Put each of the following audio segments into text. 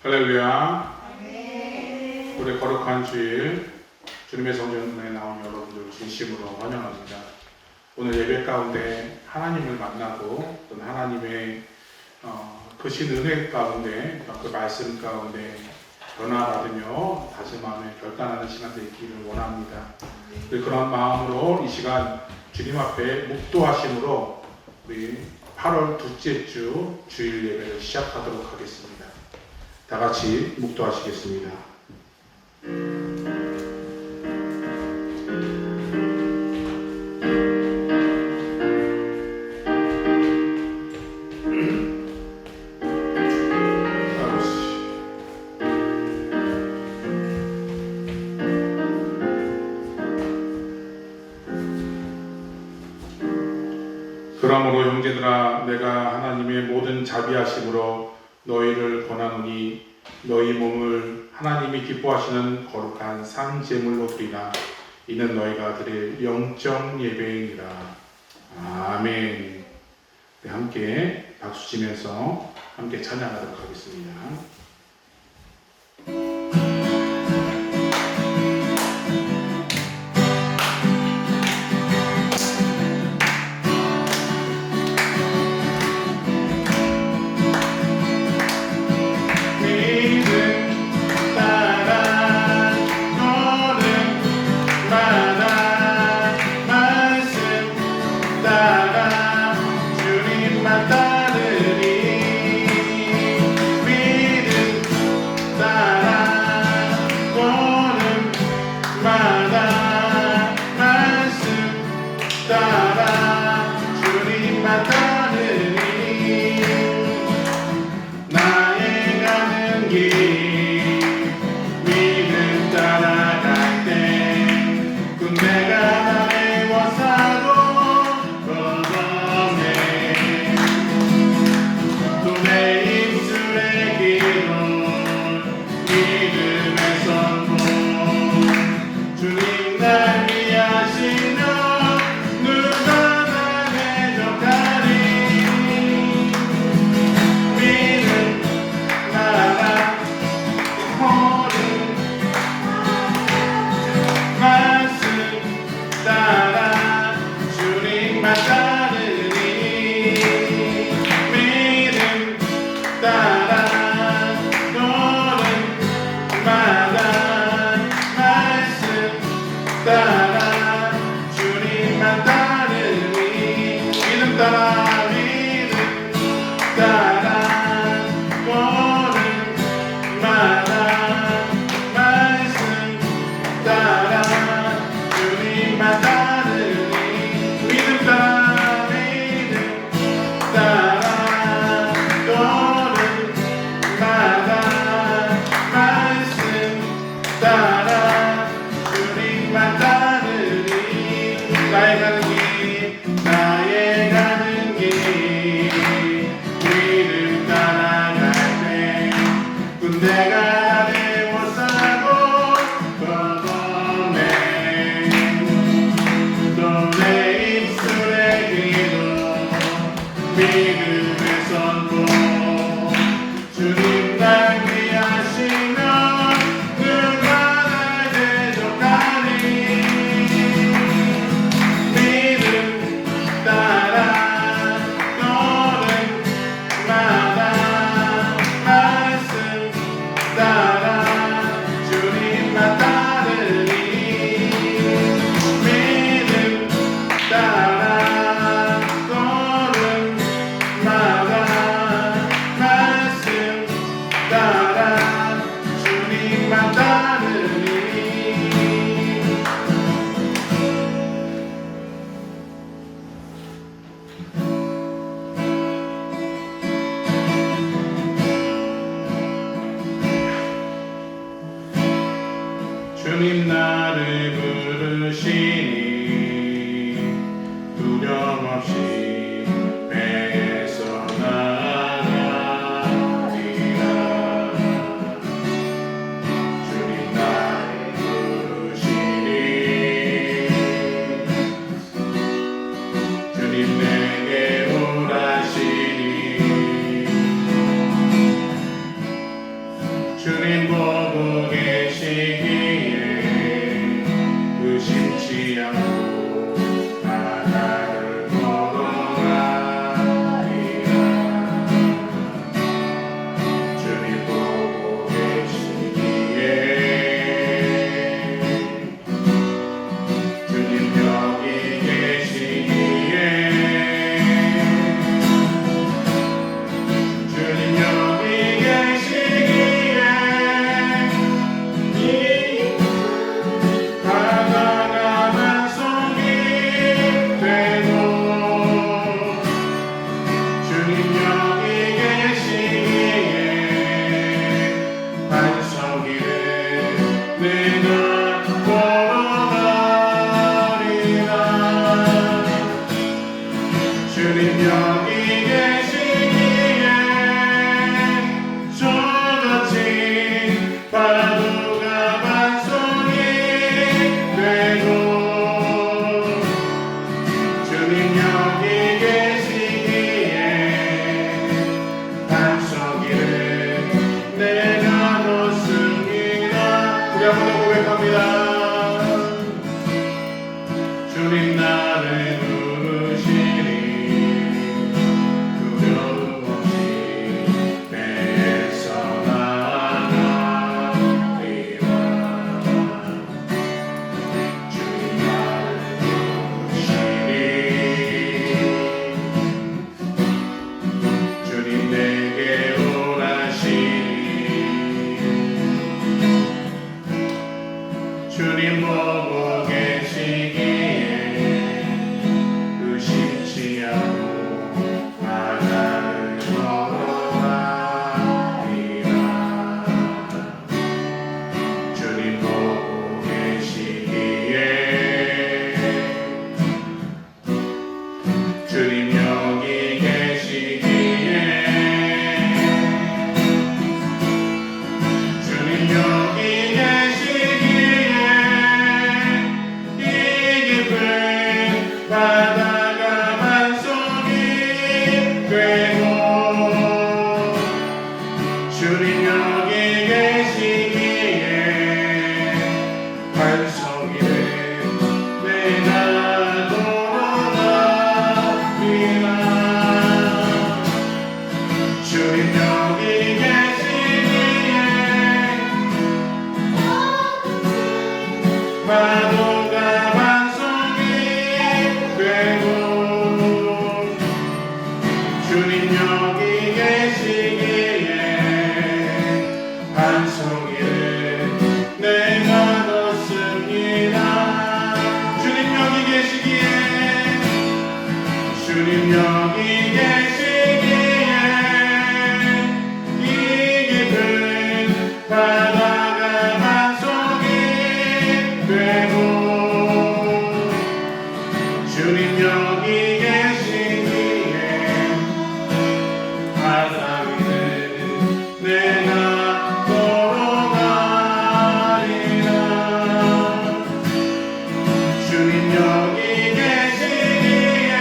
할렐루야. 우리 거룩한 주일 주님의 성전에 나온 여러분들 진심으로 환영합니다. 오늘 예배 가운데 하나님을 만나고 또는 하나님의 크신 은혜 가운데 그 말씀 가운데 변화받으며 다시 마음에 결단하는 시간 되기를 원합니다. 그런 마음으로 이 시간 주님 앞에 묵도하심으로 우리 8월 둘째 주 주일 예배를 시작하도록 하겠습니다. 다 같이 묵도하시겠습니다. 그러므로 형제들아, 내가 하나님의 모든 자비하심으로 너희를 권하노니 너희 몸을 하나님이 기뻐하시는 거룩한 상제물로 드리라. 이는 너희가 드릴 영적 예배이니라. 아멘. 네, 함께 박수 치면서 함께 찬양하도록 하겠습니다. My 계시기에 저같이 파도가 반송이 되고 주님 여기 계시기에 반석이를 내가 놓습니다. 우리 한번 더 고백합니다. 주님 나를 부르시니 두려움 없이 배에서 나가리라. 주님 나를 부르시니 주님 내게 오라시니 주님 보고 계시기에 의심치 않고 바다를 걸어가리라. 주님 보고 계시기에 주님 여기 계시기에 주님 여기 계시기에 이 깊은 바다가 반송이 되고 주님 여기 계시기에 반송이를 내가 돌아가리라. 주님 여기 계시기에 파도가 반송이 되고 주님 여기 계시기에 반송이를 내가 넣습니다. 주님 여기 계시기에 주님 여기 계시기에 이 깊은 바다가 반송이 되고 주님 여기 계시기에 바다 위를 내가 걸어가리라. 주님 여기 계시기에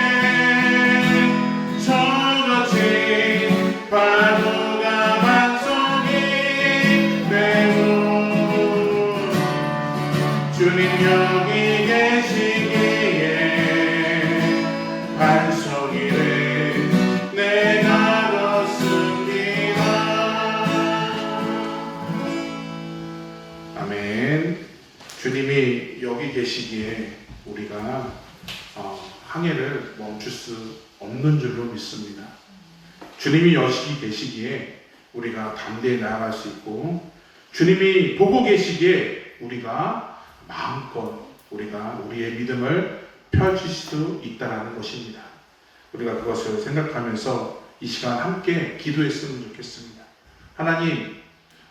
저같이 파도가 반송이 되고 주님 여기 계시기에 반석이를 내가 넣습니다. 아멘. 주님이 여기 계시기에 우리가 항해를 멈출 수 없는 줄로 믿습니다. 주님이 여기 계시기에 우리가 담대히 나아갈 수 있고 주님이 보고 계시기에 우리가 마음껏 우리의 믿음을 펼칠 수 있다는 것입니다. 우리가 그것을 생각하면서 이 시간 함께 기도했으면 좋겠습니다. 하나님,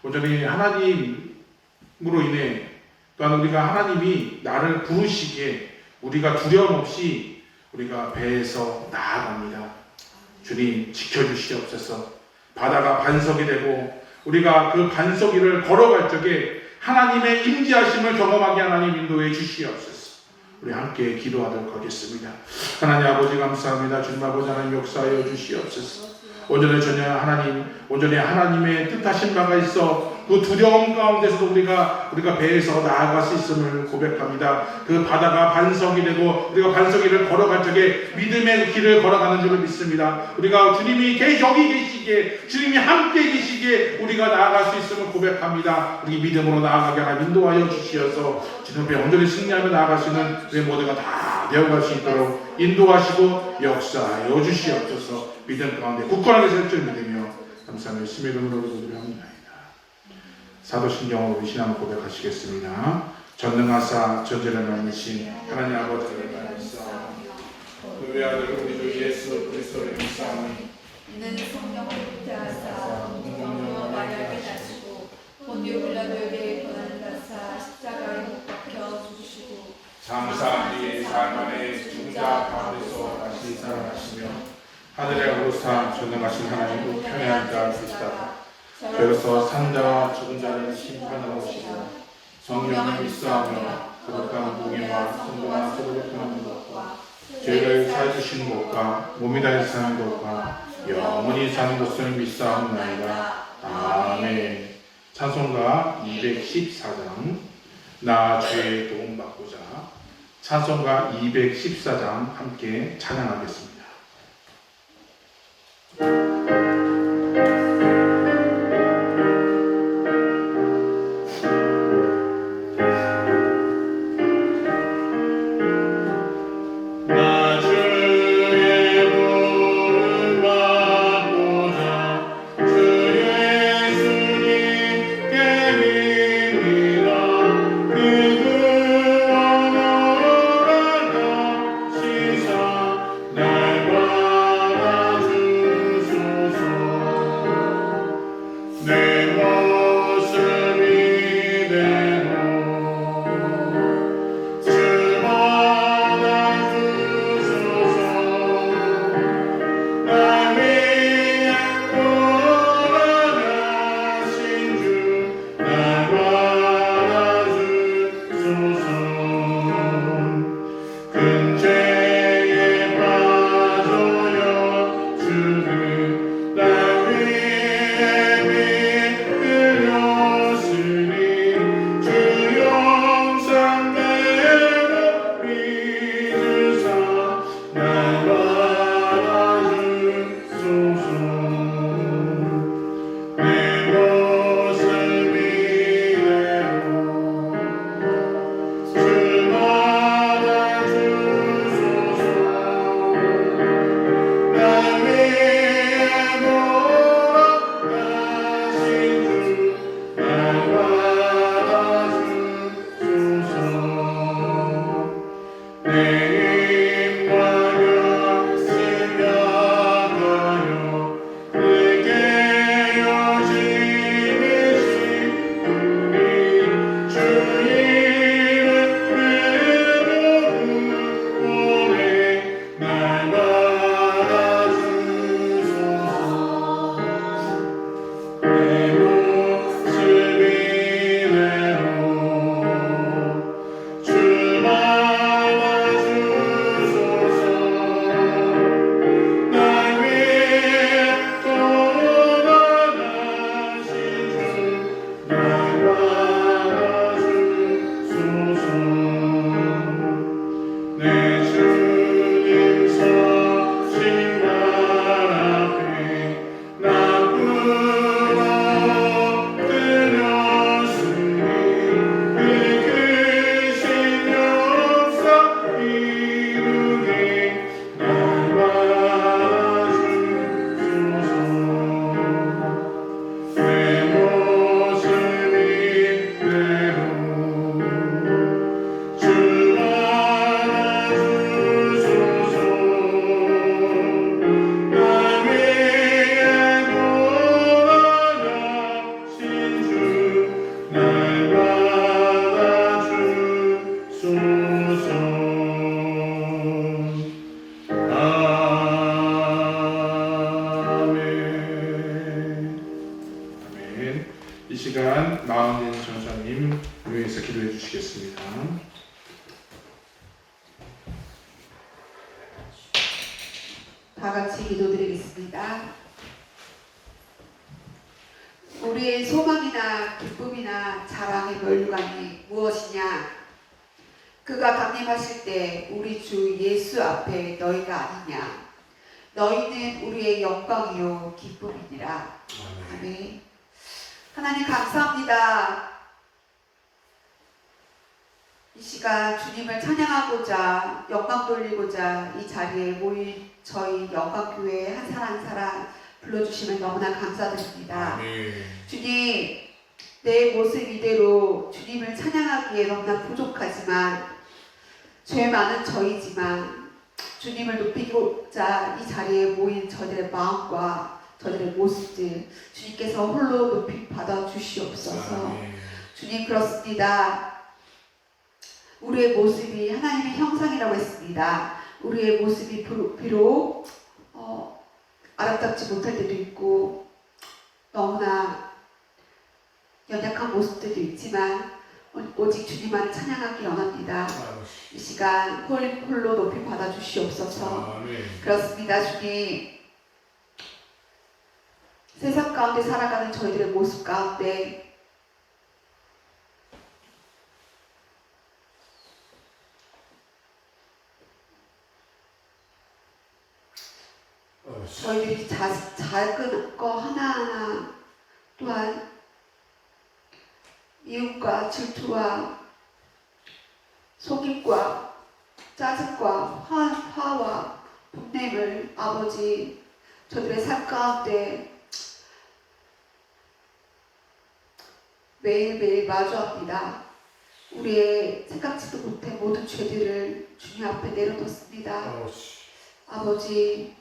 온전히 하나님으로 인해 또한 우리가 하나님이 나를 부르시기에 우리가 두려움 없이 우리가 배에서 나아갑니다. 주님 지켜주시옵소서. 바다가 반석이 되고 우리가 그 반석 위를 걸어갈 적에 하나님의 임재하심을 경험하게 하나님 인도해 주시옵소서. 우리 함께 기도하도록 하겠습니다. 하나님 아버지 감사합니다. 주님 아버지 하나님 역사하여 주시옵소서. 온전히 전혀 온전히 하나님의 뜻하신 바가 있어 그 두려움 가운데서도 우리가 배에서 나아갈 수 있음을 고백합니다. 그 바다가 반석이 되고 우리가 반석 위를 걸어갈 적에 믿음의 길을 걸어가는 줄을 믿습니다. 우리가 주님이 여기 계시기에 주님이 함께 계시기에 우리가 나아갈 수 있음을 고백합니다. 우리 믿음으로 나아가게 하나 인도하여 주시어서 주님 앞에 온전히 승리하며 나아갈 수 있는 우리 모두가 다 되어갈 수 있도록 인도하시고 역사하여 주시옵소서. 믿음 가운데 굳건하게 설 줄 믿으며 감사하며 예수님의 이름으로 기도드립니다. 사도신경으로 신앙을 고백하시겠습니다. 전능하사 전제를 많으신 하나님 아버지를 말미암아 그 외아들 우리 주 예수 그리스도를 믿사오니 이는 성령을 잉태하사 성령으로 마리아에게 나시고 본디오 빌라도에게 고난을 받사 십자가에 못 박혀 죽으시고 장사 뒤에 4일 만에 죽은 자 가운데서 다시 살아나시며 하늘의 아버사 전능하신 하나님 우편의 자 주시다가 저로서 산자와 죽은 자를 심판하러 오시고 성령을 믿사하며 거룩한 공예와 성도와 소독하는 것과 죄를 사해주시는 것과 몸이 다해 사는 것과 영원히 사는 것을 믿사옵나이다. 아멘. 찬송가 214장 나 죄의 도움 받고자 찬송가 214장 함께 찬양하겠습니다. 이 시간 마흔인 전사님 위해서 기도해 주시겠습니다. 다 같이 기도드리겠습니다. 우리의 소망이나 기쁨이나 자랑의 면류관이 무엇이냐? 그가 강림하실 때 우리 주 예수 앞에 너희가 아니냐? 너희는 우리의 영광이요 기쁨이니라. 아멘. 하나님 감사합니다. 이 시간 주님을 찬양하고자 영광 돌리고자 이 자리에 모인 저희 영광교회 한 사람 한 사람 불러주시면 너무나 감사드립니다. 주님, 내 모습 이대로 주님을 찬양하기에 너무나 부족하지만 죄 많은 저희지만 주님을 높이고자 이 자리에 모인 저들의 마음과 저들의 모습들 주님께서 홀로 높이 받아 주시옵소서. 주님, 그렇습니다. 우리의 모습이 하나님의 형상이라고 했습니다. 우리의 모습이 비록 아름답지 못할 때도 있고 너무나 연약한 모습들도 있지만 오직 주님만을 찬양하기 원합니다. 이 시간 홀로 높이 받아 주시옵소서. 아멘. 그렇습니다. 주님, 세상 가운데 살아가는 저희들의 모습 가운데 저희들이 작은 거 하나하나 또한 미움과 질투와 속임과 짜증과 화와 분냄을 아버지 저들의 삶 가운데 매일매일 마주합니다. 우리의 생각지도 못한 모든 죄들을 주님 앞에 내려놓습니다. 아버지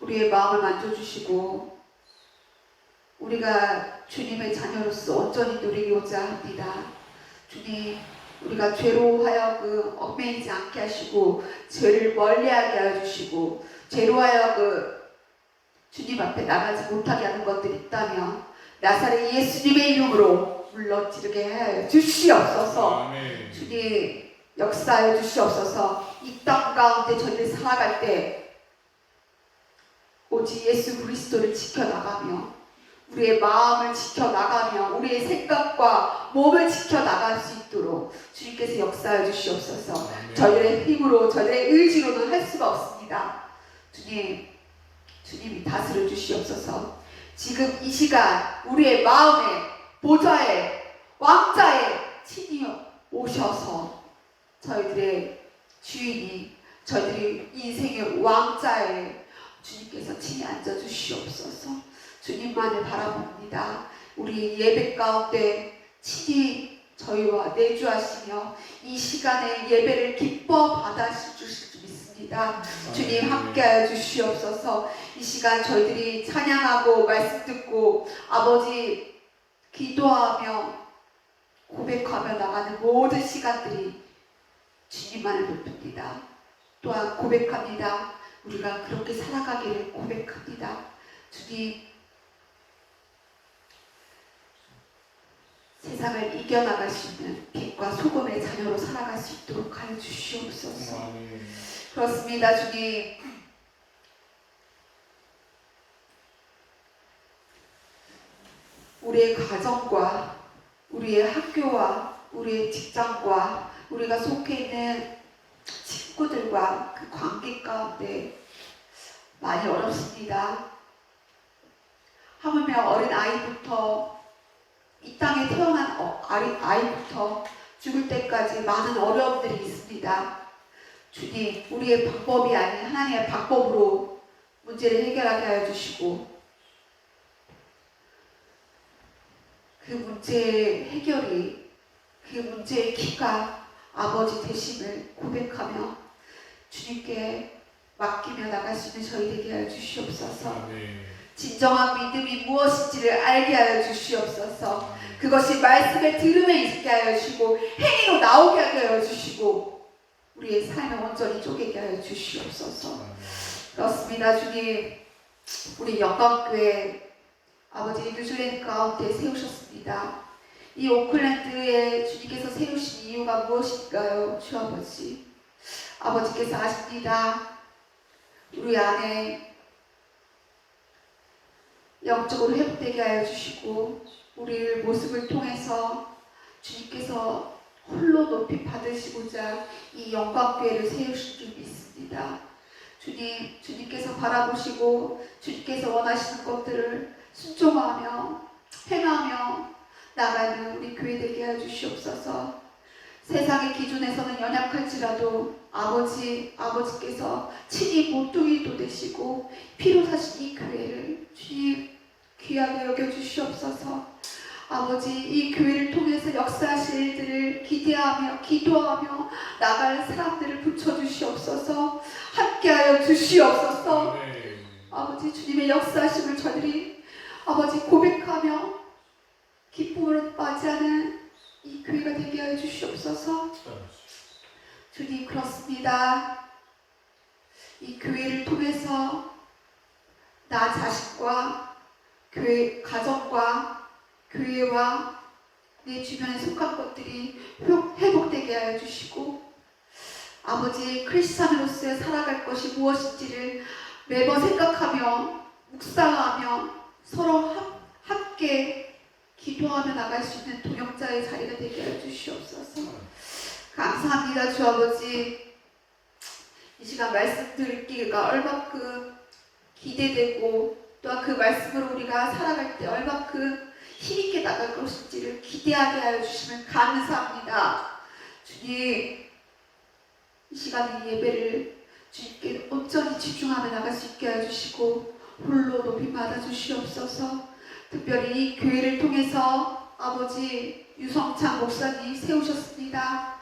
우리의 마음을 만져주시고 우리가 주님의 자녀로서 온전히 누리고자 합니다. 주님, 우리가 죄로 하여금 얽매이지 않게 하시고 죄를 멀리하게 하여 주시고 죄로 하여금 주님 앞에 나가지 못하게 하는 것들이 있다면 나사렛 예수님의 이름으로 물러지르게 하여 주시옵소서. 아멘. 주님 역사하여 주시옵소서. 이 땅 가운데 저희들이 살아갈 때 오직 예수 그리스도를 지켜나가며 우리의 마음을 지켜나가며 우리의 생각과 몸을 지켜나갈 수 있도록 주님께서 역사하여 주시옵소서. 아멘. 저희들의 힘으로 저희들의 의지로는 할 수가 없습니다. 주님이 다스려 주시옵소서. 지금 이 시간 우리의 마음에 보좌에 왕자에 친히 오셔서 저희들의 주인이 저희들의 인생의 왕자에 주님께서 친히 앉아주시옵소서. 주님만을 바라봅니다. 우리 예배 가운데 친히 저희와 내주하시며 이 시간에 예배를 기뻐 받아주실 줄 믿습니다. 주님 함께하여 주시옵소서. 이 시간 저희들이 찬양하고 말씀 듣고 아버지 기도하며 고백하며 나가는 모든 시간들이 주님만을 높입니다. 또한 고백합니다. 우리가 그렇게 살아가기를 고백합니다. 주님, 세상을 이겨나갈 수 있는 빛과 소금의 자녀로 살아갈 수 있도록 하여 주시옵소서. 아멘. 그렇습니다. 주님, 우리의 가정과 우리의 학교와 우리의 직장과 우리가 속해 있는 친구들과 그 관계 가운데 많이 어렵습니다. 하물며 어린 아이부터 이 땅에 태어난 아이부터 죽을 때까지 많은 어려움들이 있습니다. 주님, 우리의 방법이 아닌 하나님의 방법으로 문제를 해결하게 하여 주시고 그 문제의 해결이 그 문제의 키가 아버지 되심을 고백하며 주님께 맡기며 나갈 수 있는 저희 되게 하여 주시옵소서. 아멘. 진정한 믿음이 무엇인지를 알게 하여 주시옵소서. 아멘. 그것이 말씀의 들음에 있게 하여 주시고 행위로 나오게 하여 주시고 우리의 삶을 온전히 쪼개게 하여 주시옵소서. 아멘. 그렇습니다. 주님, 우리 영광교회 아버지 뉴질랜드 가운데 세우셨습니다. 이 오클랜드에 주님께서 세우신 이유가 무엇일까요? 주 아버지, 아버지께서 아십니다. 우리 안에 영적으로 회복되게 하여 주시고 우리의 모습을 통해서 주님께서 홀로 높이 받으시고자 이 영광교회를 세우신 줄 믿습니다. 주님, 주님께서 바라보시고 주님께서 원하시는 것들을 순종하며 행하며 나가는 우리 교회 되게 하여 주시옵소서. 세상의 기준에서는 연약할지라도 아버지께서 친히 모퉁이도 되시고 피로 사신 이 교회를 주님 귀하게 여겨주시옵소서. 아버지, 이 교회를 통해서 역사하실 일들을 기대하며 기도하며 나갈 사람들을 붙여주시옵소서. 함께하여 주시옵소서. 아멘. 아버지, 주님의 역사하심을 저들이 아버지 고백하며 기쁨으로 맞이하는 이 교회가 되게 하여 주시옵소서. 주님, 그렇습니다. 이 교회를 통해서 나 자신과 교회, 가정과 교회와 내 주변에 속한 것들이 회복되게 하여 주시고 아버지 크리스찬으로서 살아갈 것이 무엇인지를 매번 생각하며 묵상하며 서로 함께 기도하며 나갈 수 있는 동역자의 자리가 되게 하여 주시옵소서. 감사합니다. 주 아버지, 이 시간 말씀 듣기가 얼마큼 기대되고 또한 그 말씀으로 우리가 살아갈 때 얼마큼 힘있게 나갈 것인지를 기대하게 하여 주시면 감사합니다. 주님, 이 시간 이 예배를 주님께 온전히 집중하며 나갈 수 있게 하여 주시고 홀로 높이 받아 주시옵소서. 특별히 이 교회를 통해서 아버지 유성창 목사님 세우셨습니다.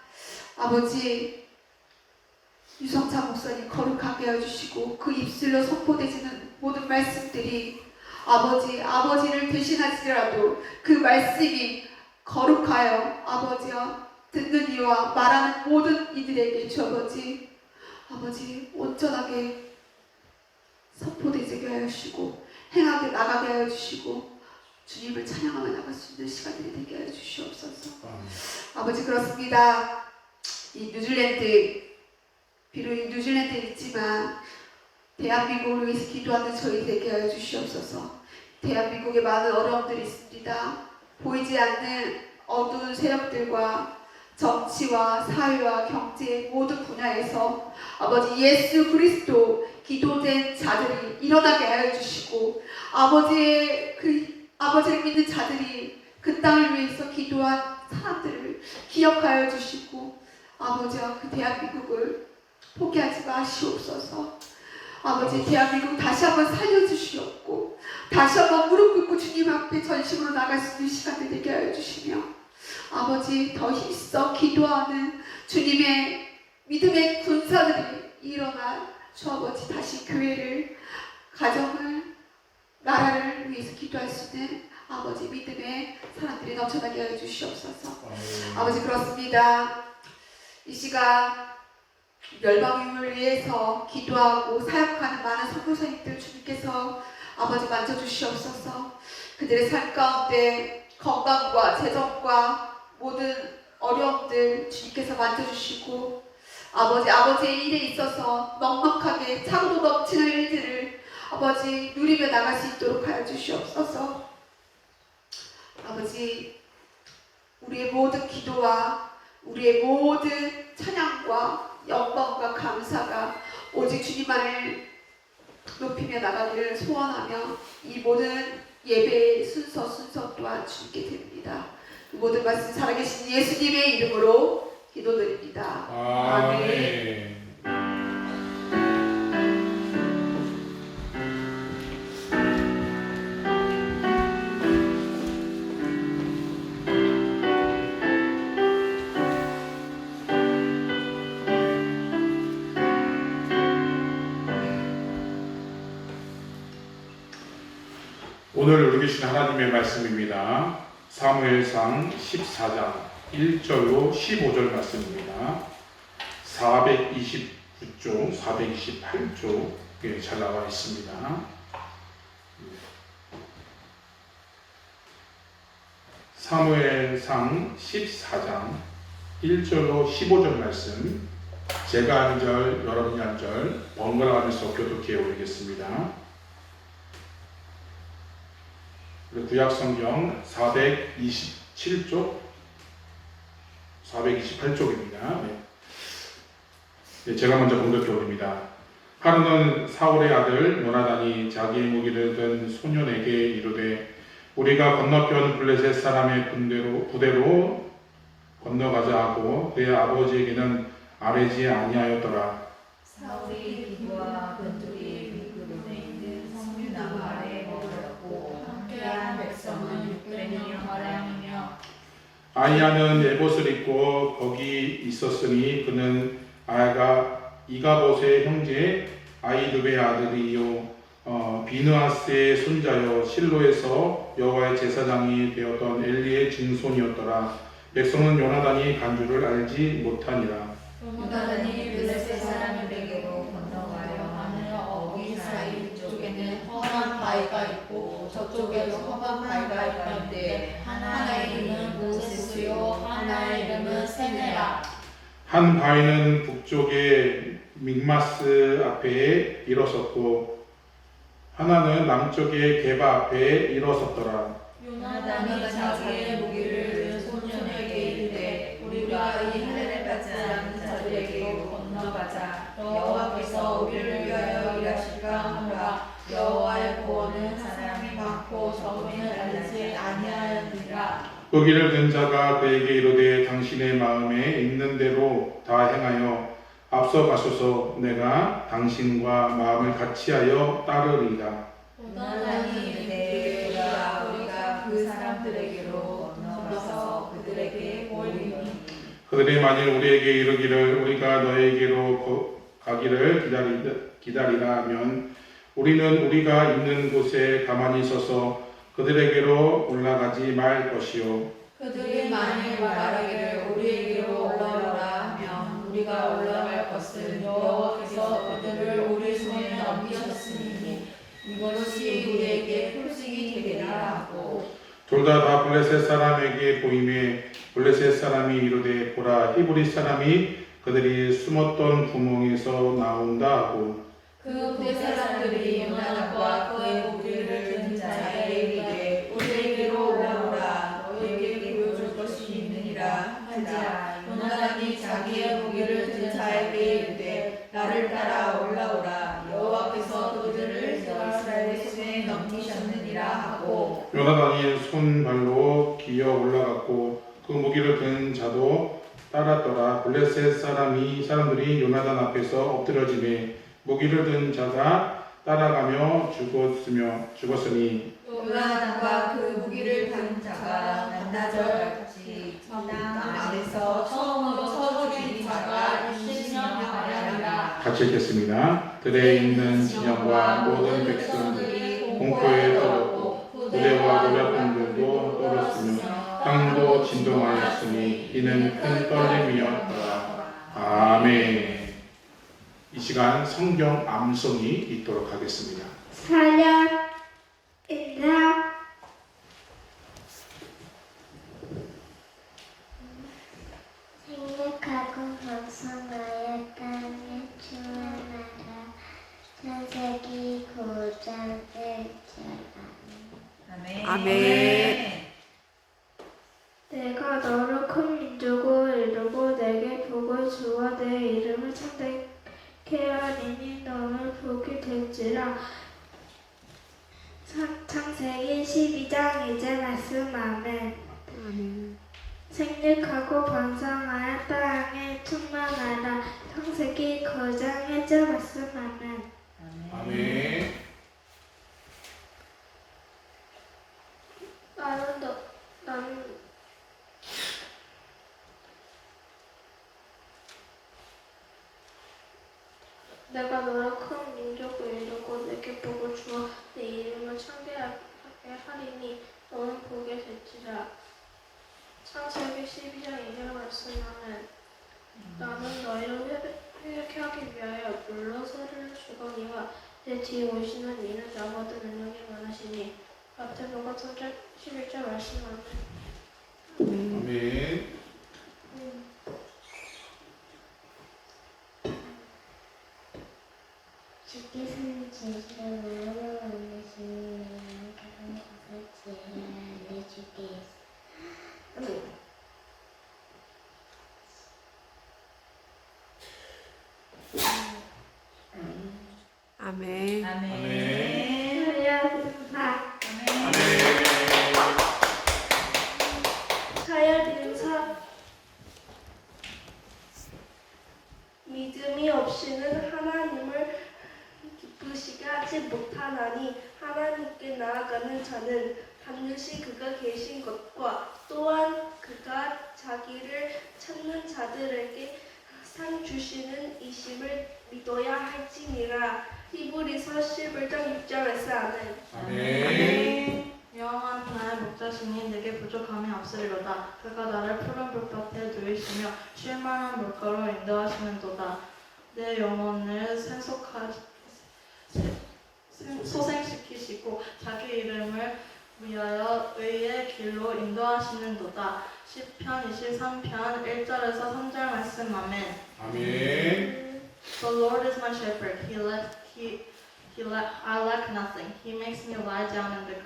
아버지 유성창 목사님 거룩하게 하여 주시고 그 입술로 선포되지는 모든 말씀들이 아버지를 대신하지라도 그 말씀이 거룩하여 아버지와 듣는 이와 말하는 모든 이들에게 주 아버지 온전하게 선포되게 하여 주시고 행하게 나가게 하여 주시고 주님을 찬양하며 나갈 수 있는 시간들이 되게 하여 주시옵소서. 아버지 그렇습니다. 이 뉴질랜드 비록 이 뉴질랜드에 있지만 대한민국을 위해서 기도하는 저희 되게 하여 주시옵소서. 대한민국에 많은 어려움들이 있습니다. 보이지 않는 어두운 세력들과 정치와 사회와 경제 모든 분야에서 아버지 예수 그리스도 기도된 자들이 일어나게 하여 주시고 아버지를 믿는 자들이 그 땅을 위해서 기도한 사람들을 기억하여 주시고 아버지와 그 대한민국을 포기하지 마시옵소서. 아버지 대한민국 다시 한번 살려주시옵고 다시 한번 무릎 꿇고 주님 앞에 전심으로 나갈 수 있는 시간들 되게 하여 주시며 아버지 더 힘써 기도하는 주님의 믿음의 군사들이 일어나 주 아버지 다시 교회를 가정을 나라를 위해서 기도할 수 있는 아버지 믿음의 사람들이 넘쳐나게 하여 주시옵소서. 아버지 그렇습니다. 이 시간 멸망을 위해서 기도하고 사역하는 많은 선교사님들 주님께서 아버지 만져주시옵소서. 그들의 삶 가운데 건강과 재정과 모든 어려움들 주님께서 만져주시고 아버지의 일에 있어서 넉넉하게 차고도 넘치는 일들을 아버지 누리며 나갈 수 있도록 하여 주시옵소서. 아버지 우리의 모든 기도와 우리의 모든 찬양과 영광과 감사가 오직 주님만을 높이며 나가기를 소원하며 이 모든 예배의 순서 또한 주님께 드립니다. 그 모든 말씀 살아계신 예수님의 이름으로 기도드립니다. 아멘. 오늘 우리 계신 하나님의 말씀입니다. 사무엘상 14장 1절로 15절 말씀입니다. 429쪽, 428쪽에 잘 나와 있습니다. 사무엘상 14장 1절로 15절 말씀, 제가 한 절, 여러분이 한 절 번갈아가면서 교독해 올리겠습니다. 구약성경 427쪽, 428쪽입니다. 네, 제가 먼저 공독해 올립니다. 하루는 사울의 아들 요나단이 자기의 무기를 든 소년에게 이르되 우리가 건너편 블레셋 사람의 부대로 건너가자 하고 그의 아버지에게는 아뢰지 아니하였더라. 사울이 기부와 근두리 미그론에 있는 성류나무 아래 머물렀고 함께한 백성은 600명 가량이며 아이야는 에봇을 입고 거기 있었으니 그는 이가봇의 형제 아이두베의 아들이요 비느하스의 손자여 실로에서 여호와의 제사장이 되었던 엘리의 증손이었더라. 백성은 요나단이 간주를 알지 못하니라. 요나단이 블레셋 사람들에게로 건너가려 하늘 어귀 사이 쪽에는 험한 바위가 있고 저쪽에도 험한 바위가 있는데 하나의 이름은 모세스요 하나의 이름은 세네라. 한 바위는 북쪽의 믹마스 앞에 일어섰고 하나는 남쪽의 게바 앞에 일어섰더라. 요나단이 자기의 무기를 든 소년에게 이르되 우리가 이 할례를 받지 않은 자들에게로 건너가자. 여호와께서 우리를 위하여 일하실까 하노라. 여호와의 구원은 사람이 많고 적음이 달리지 아니하였느니라. 무기를 든 자가 그에게 이르되 당신의 마음에 있는 대로 다 행하여 앞서 가소서. 내가 당신과 마음을 같이하여 따르리이다. 요나단이 이르되 우리가 그 사람들에게로 건너가서 그들에게 보이니 그들이 만일 우리에게 이르기를 우리가 너에게로 가기를 기다리라 하면 우리는 우리가 있는 곳에 가만히 서서 그들에게로 올라가지 말 것이요. 그들이 만일 말하기를 우리에게로 올라오라 하면 우리가 올라갈 것은 여호와께서 그들을 우리 손에 넘기셨으니 이것이 우리에게 표징이 되리라 하고 둘 다 블레셋 사람에게 보임에 블레셋 사람이 이르되 보라 히브리 사람이 그들이 숨었던 구멍에서 나온다 하고 그 사람들이 요나단과 그의 무기를 든 자에게 이르되 우리에게로 올라오라 너에게 보여줄 것이 있느니라 하자. 요나단이 자기의 무기를 든 자에게 이르되 나를 따라 올라오라 여호와께서 그들을 이스라엘의 손에 넘기셨느니라 하고 요나단이 손발로 기어 올라갔고 그 무기를 든 자도 따랐더라. 블레셋 사람들이 요나단 앞에서 엎드려지매 무기를 든 자가 따라가며 죽었으니 요나단과 그 무기를 든 자가 반나절같이 땅 안에서 처음으로 서주린 자가 20년 가량이라. 같이 읽겠습니다. 들에 있는 진영과 모든 백성들이 공포에 떨었고 부대와 노략군들도 떨었으며 땅도 진동하였으니 이는 큰 떨림이었더라. 아멘. 이 시간 성경 암송이 있도록 하겠습니다. 사년이다. 생각하고 방송하여 땅에 충만하라. 창세기 9장 1절. 아멘. 내가 너를 큰 민족으로 이루고 내게 복을 주어 내 이름을 창대케 하리니 너를 복이 될지라. 창세기 12장 2절 말씀. 아멘. 생육하고 번성하여 땅에 충만하라. 창세기 9장 1절 말씀. 아멘. 아멘. 내가 너를 큰 민족을 이루고 내게 복을 주어 내 이름을 창대하게 하리니 너는 복이 될지라. 창세기 12장 2절 말씀. 아멘. 나는 너희를 회개케 하기 위하여 물러서를 주거니와 내 뒤에 오시는 이는 나보다 능력이 많으시니. 마태복음 3장 11절 말씀. 아멘. 아멘. 주께서는 진실로 마음을 만드시는 그런 것을 지혜를 알려주게. 아멘. 아멘. 사연사. 사연사. 믿음이 없이는 하나님을 기쁘시게 하지 못하나니 하나님께 나아가는 자는 반드시 그가 계신 것과 또한 그가 자기를 찾는 자들에게 상 주시는 이심을 믿어야 할지니라. 히브리서 11장 6절에서. 아멘. 아멘. 여호와는 나의 목자시니 내게 부족함이 없으리로다. 그가 나를 푸른 불밭에 누이시며 쉴만한 물가로 인도하시는도다. 내 영혼을 소생시키시고 지키시고 자기 이름을 위하여 의의 길로 인도하시는도다. 시편 23편 1절에서 3절 말씀. 아멘. 아멘. The Lord is my shepherd. I lack nothing. He makes me lie down in the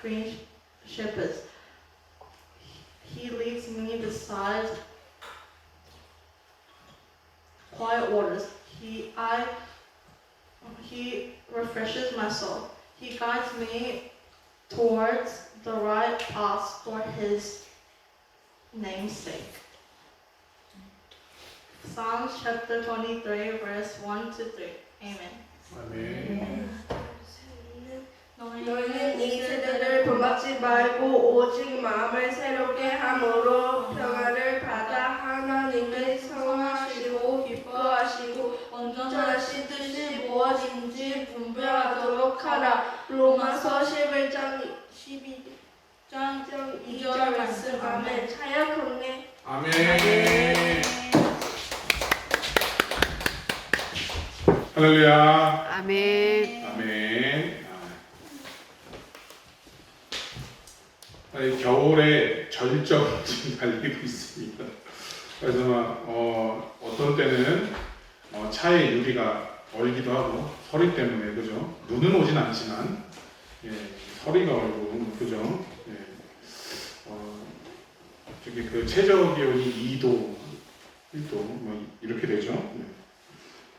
green shepherds. He leads me beside quiet waters. He refreshes my soul. He guides me towards the right path for His name's sake. Psalms chapter 23, verse 1 to 3. Amen. 아멘. 너희는 이 세대를 본받지 말고 오직 마음을 새롭게 함으로 평화를 받아 하나님을 성하시고 기뻐하시고 온전하신 뜻이 무엇인지 분별하도록 하라. 로마서 11장 2절 말씀. 아멘. 자약하네. 아멘. 할렐루야. 아멘. 아멘. 겨울에 절정이 지금 달리고 있습니다. 그래서 어떤 때는 차의 유리가 얼기도 하고 서리 때문에, 그죠? 눈은 오진 않지만 서리가 얼고, 그죠? 저기 그 최저 기온이 2도, 1도 뭐 이렇게 되죠.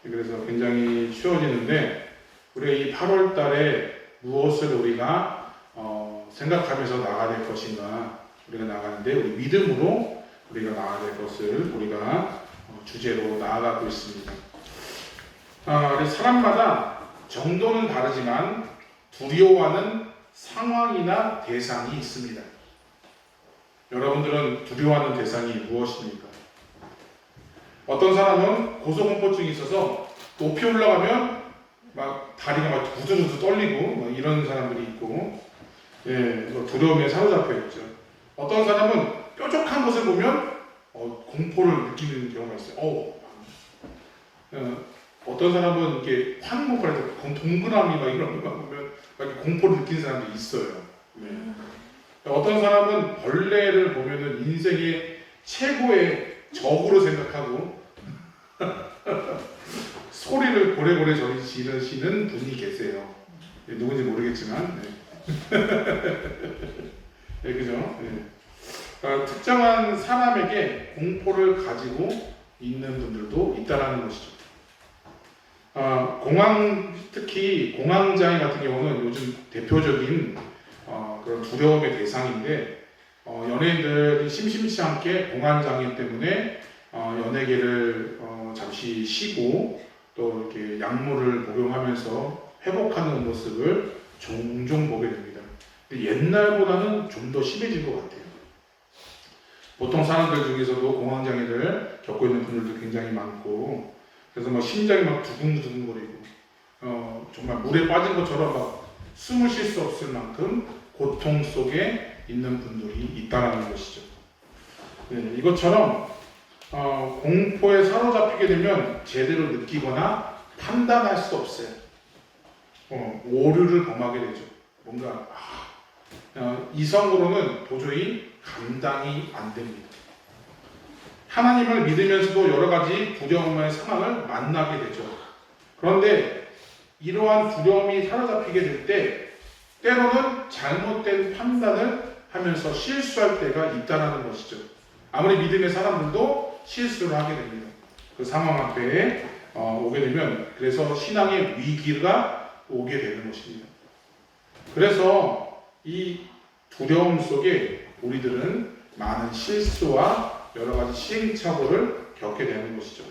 그래서 굉장히 추워지는데, 우리가 이 8월 달에 무엇을 우리가 생각하면서 나가야 될 것인가, 우리가 나가는데 우리 믿음으로 우리가 나가야 될 것을 우리가 주제로 나아가고 있습니다. 우리 사람마다 정도는 다르지만 두려워하는 상황이나 대상이 있습니다. 여러분들은 두려워하는 대상이 무엇입니까? 어떤 사람은 고소공포증이 있어서 높이 올라가면 막 다리가 막 우두두두 떨리고 막 이런 사람들이 있고, 두려움에 사로잡혀 있죠. 어떤 사람은 뾰족한 것을 보면 공포를 느끼는 경우가 있어요. 어떤 사람은 이렇게 황목할 때 동그라미 막 이런 거 보면 막 이렇게 공포를 느끼는 사람도 있어요. 어떤 사람은 벌레를 보면은 인생의 최고의 적으로 생각하고 소리를 고래고래 지르시는 분이 계세요. 누군지 모르겠지만, 그죠? 특정한 사람에게 공포를 가지고 있는 분들도 있다라는 것이죠. 특히 공황장애 같은 경우는 요즘 대표적인 그런 두려움의 대상인데, 연예인들이 심심치 않게 공황장애 때문에 연예계를 잠시 쉬고 또 이렇게 약물을 복용하면서 회복하는 모습을 종종 보게 됩니다. 근데 옛날보다는 좀 더 심해진 것 같아요. 보통 사람들 중에서도 공황장애를 겪고 있는 분들도 굉장히 많고, 그래서 막 심장이 막 두근두근거리고, 정말 물에 빠진 것처럼 막 숨을 쉴 수 없을 만큼 고통 속에 있는 분들이 있다는 것이죠. 이것처럼 공포에 사로잡히게 되면 제대로 느끼거나 판단할 수 없어요. 오류를 범하게 되죠. 뭔가 이성으로는 도저히 감당이 안 됩니다. 하나님을 믿으면서도 여러 가지 두려움의 상황을 만나게 되죠. 그런데 이러한 두려움이 사로잡히게 될 때 때로는 잘못된 판단을 하면서 실수할 때가 있다는 것이죠. 아무리 믿음의 사람들도 실수를 하게 됩니다. 그 상황 앞에 오게 되면, 그래서 신앙의 위기가 오게 되는 것입니다. 그래서 이 두려움 속에 우리들은 많은 실수와 여러 가지 시행착오를 겪게 되는 것이죠.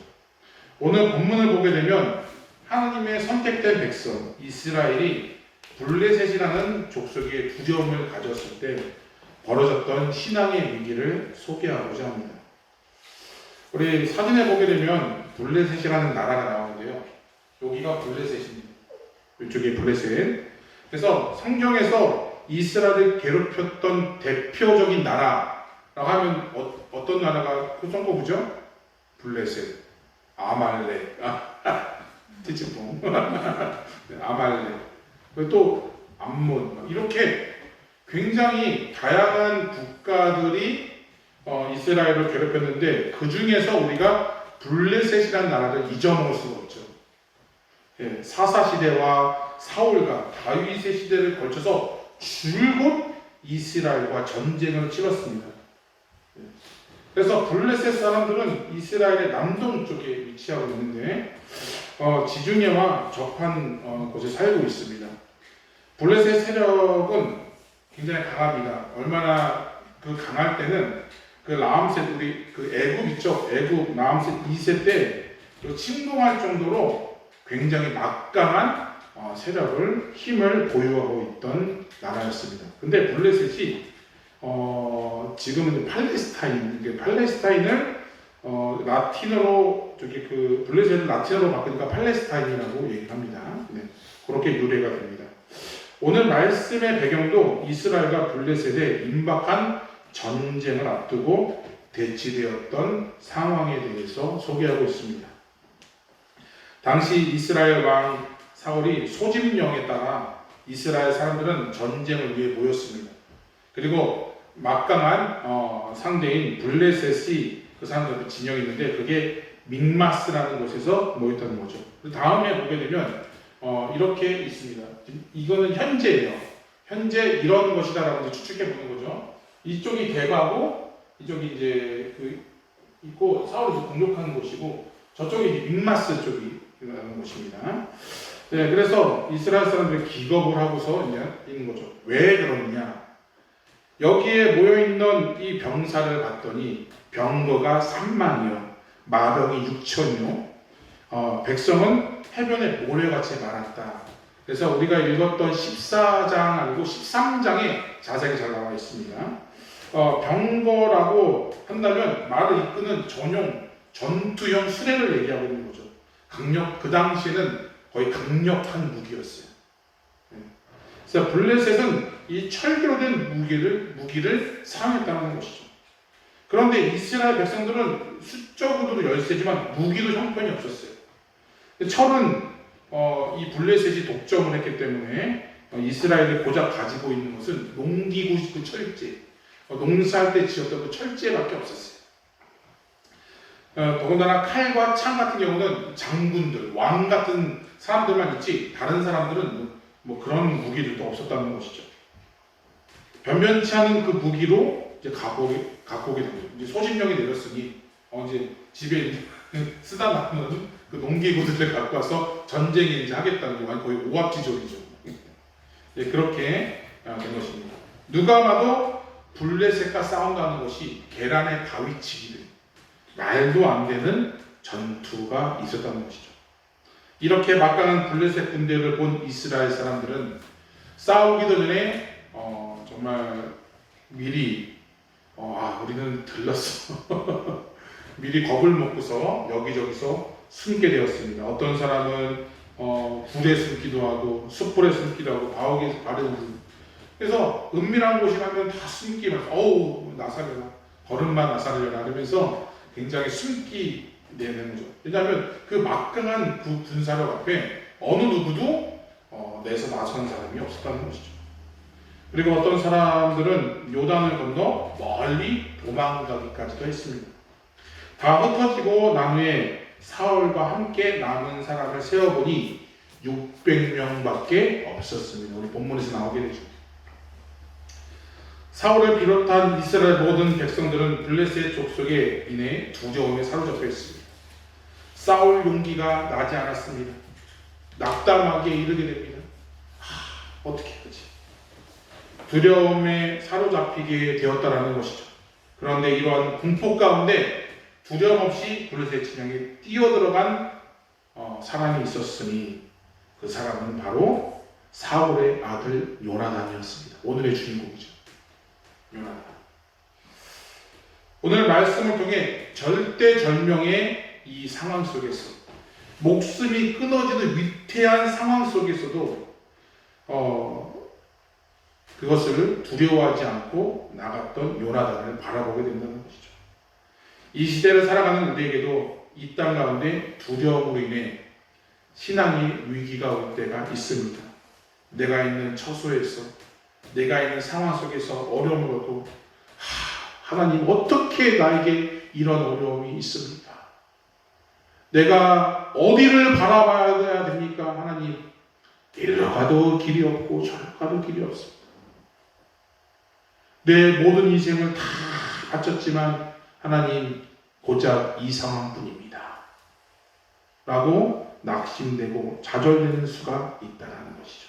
오늘 본문을 보게 되면 하나님의 선택된 백성 이스라엘이 블레셋이라는 족속의 두려움을 가졌을 때 벌어졌던 신앙의 위기를 소개하고자 합니다. 우리 사진에 보게 되면 블레셋이라는 나라가 나오는데요. 여기가 블레셋입니다. 이쪽이 블레셋. 그래서 성경에서 이스라엘을 괴롭혔던 대표적인 나라라고 하면 어떤 나라가 손꼽으죠? 블레셋, 아말렉, 찌찌뽕, 아말렉. 또 암몬 이렇게 굉장히 다양한 국가들이 이스라엘을 괴롭혔는데 그 중에서 우리가 블레셋이라는 나라를 잊어먹을 수가 없죠. 예, 사사 시대와 사울과 다윗의 시대를 걸쳐서 줄곧 이스라엘과 전쟁을 치렀습니다. 예, 그래서 블레셋 사람들은 이스라엘의 남동쪽에 위치하고 있는데 지중해와 접한 곳에 살고 있습니다. 블레셋 세력은 굉장히 강합니다. 얼마나 그 강할 때는 그 라암셋 우리 그 애굽 있죠? 애굽 라암셋 2세 때 침공할 정도로 굉장히 막강한 세력을 힘을 보유하고 있던 나라였습니다. 근데 블레셋이 지금은 팔레스타인을 라틴어로 그 블레셋을 라틴어로 바꾸니까 팔레스타인이라고 얘기합니다. 네, 그렇게 유래가 됩니다. 오늘 말씀의 배경도 이스라엘과 블레셋의 임박한 전쟁을 앞두고 대치되었던 상황에 대해서 소개하고 있습니다. 당시 이스라엘 왕 사울이 소집령에 따라 이스라엘 사람들은 전쟁을 위해 모였습니다. 그리고 막강한 상대인 블레셋이 그 사람들 진영이 있는데 그게 믹마스라는 곳에서 모였다는 거죠. 다음에 보게 되면 이렇게 있습니다. 이거는 현재예요. 현재 이런 것이다라고 추측해 보는 거죠. 이쪽이 대가고 이쪽이 이제 있고 사울이 공격하는 곳이고 저쪽이 이제 믹마스 쪽이 라는 곳입니다. 네, 그래서 이스라엘 사람들이 기겁을 하고서 이제 있는 거죠. 왜 그러느냐? 여기에 모여 있는 이 병사를 봤더니 병거가 3만이요, 마병이 6천이요, 백성은 해변에 모래같이 많았다. 그래서 우리가 읽었던 14장 아니고 13장에 자세히 잘 나와 있습니다. 병거라고 한다면 말을 이끄는 전용 전투형 수레를 얘기하고 있는 거죠. 그 당시에는 거의 강력한 무기였어요. 그래서 블레셋은 이 철기로 된 무기를 사용했다는 것이죠. 그런데 이스라엘 백성들은 수적으로도 열세지만 무기도 형편이 없었어요. 철은 이 블레셋이 독점을 했기 때문에 이스라엘이 고작 가지고 있는 것은 농기구 그 철제, 농사할 때 지었던 그 철제밖에 없었어요. 더군다나 칼과 창 같은 경우는 장군들, 왕 같은 사람들만 있지 다른 사람들은 뭐 그런 무기들도 없었다는 것이죠. 변변치 않은 그 무기로 이제 갖고 오게 된 거죠. 이제 소집령이 내렸으니 이제 집에 쓰다 남은 그 농기구들을 갖고 와서 전쟁에 이제 하겠다는 거 거의 오합지졸이죠. 네, 그렇게 된 것입니다. 누가 봐도 블레셋과 싸운다는 것이 계란의 가위치기들, 말도 안 되는 전투가 있었다는 것이죠. 이렇게 막강한 블레셋 군대를 본 이스라엘 사람들은 싸우기도 전에 정말 미리 우리는 들렀어. 미리 겁을 먹고서 여기저기서 숨게 되었습니다. 어떤 사람은 굴에 숨기도 하고 숯불에 숨기도 하고 바위에 바르고 그래서 은밀한 곳이 가면 다 숨기면서 어우 나사려라 걸음만 나사려라 이러면서 굉장히 숨기 내는 거죠. 왜냐하면 그 막강한 그 군사력 앞에 어느 누구도 내서 나서는 사람이 없었다는 것이죠. 그리고 어떤 사람들은 요단을 건너 멀리 도망가기까지도 했습니다. 다 흩어지고 난 후에 사울과 함께 남은 사람을 세어보니 600명밖에 없었습니다. 우리 본문에서 나오게 되죠. 사울을 비롯한 이스라엘 모든 백성들은 블레셋 족속에 인해 두려움에 사로잡혀 있습니다. 싸울 용기가 나지 않았습니다. 낙담하기에 이르게 됩니다. 어떻게 하지? 두려움에 사로잡히게 되었다라는 것이죠. 그런데 이러한 공포 가운데 두려움 없이 블레셋 진영에 뛰어들어간 사람이 있었으니 그 사람은 바로 사울의 아들 요나단이었습니다. 오늘의 주인공이죠. 요나단. 오늘 말씀을 통해 절대절명의 이 상황 속에서 목숨이 끊어지는 위태한 상황 속에서도 그것을 두려워하지 않고 나갔던 요나단을 바라보게 된다는 것이죠. 이 시대를 살아가는 우리에게도 이 땅 가운데 두려움으로 인해 신앙의 위기가 올 때가 있습니다. 내가 있는 처소에서, 내가 있는 상황 속에서 어려움을 얻고, 하나님 어떻게 나에게 이런 어려움이 있습니까? 내가 어디를 바라봐야 됩니까? 하나님, 이리로 가도 길이 없고 저리로 가도 길이 없습니다. 내 모든 인생을 다 바쳤지만 하나님 고작 이 상황뿐입니다. 라고 낙심되고 좌절되는 수가 있다는 것이죠.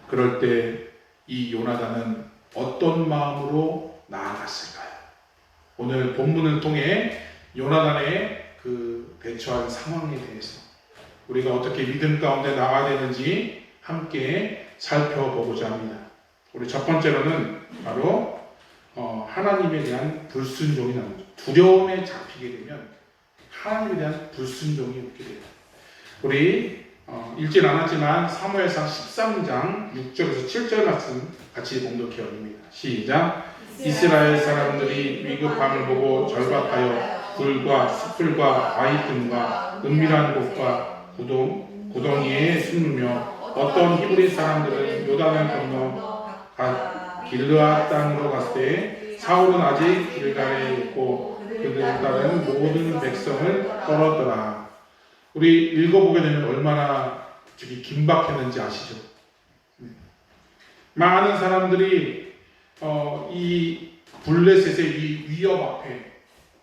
그럴 때 이 요나단은 어떤 마음으로 나아갔을까요? 오늘 본문을 통해 요나단의 그 대처한 상황에 대해서 우리가 어떻게 믿음 가운데 나아가야 되는지 함께 살펴보고자 합니다. 우리 첫 번째로는 바로 하나님에 대한 불순종이 나오죠. 두려움에 잡히게 되면 하나님에 대한 불순종이 오게 돼요. 우리 읽진 않았지만 사무엘상 13장 6절에서 7절 말씀 같이 봉독해 올립니다. 시작. 이스라엘 사람들이 위급함을 보고 절박하여 굴과 숯불과 바위틈과 은밀한 곳과 구덩이에 숨으며 어떤 히브리 사람들은 요단을 건너 길르앗 땅으로 갔을 때 사울은 아직 길갈에 있고 그들 따른 모든 백성을 떨었더라. 우리 읽어보게 되면 얼마나 긴박했는지 아시죠? 많은 사람들이 이 블레셋의 이 위협 앞에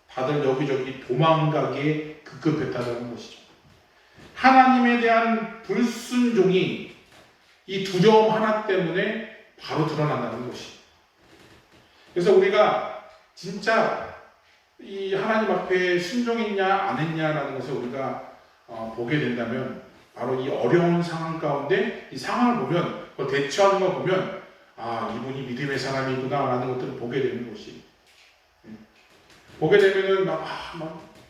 다들 여기저기 도망가기에 급급했다는 것이죠. 하나님에 대한 불순종이 이 두려움 하나 때문에 바로 드러난다는 것이. 그래서 우리가 진짜 이 하나님 앞에 순종했냐 안 했냐라는 것을 우리가 보게 된다면 바로 이 어려운 상황 가운데 이 상황을 보면 대처하는 거 보면 이분이 믿음의 사람이구나 라는 것들을 보게 되는 것이. 보게 되면은 막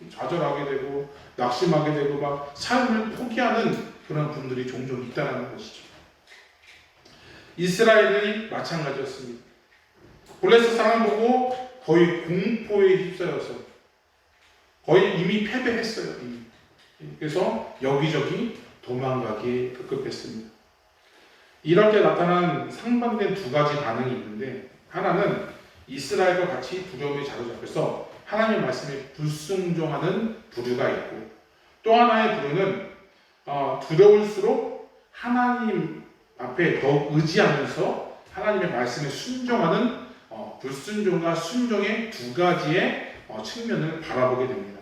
좌절하게 되고 낙심하게 되고 막 삶을 포기하는 그런 분들이 종종 있다는 것이죠. 이스라엘이 마찬가지였습니다. 블레셋 상황 보고 거의 공포에 휩싸여서 거의 이미 패배했어요. 그래서 여기저기 도망가기에 급급했습니다. 이럴 때 나타난 상반된 두 가지 반응이 있는데, 하나는 이스라엘과 같이 두려움에 사로잡혀서 하나님의 말씀에 불순종하는 부류가 있고, 또 하나의 부류는 두려울수록 하나님 앞에 더욱 의지하면서 하나님의 말씀에 순종하는 불순종과 순종의 두 가지의 측면을 바라보게 됩니다.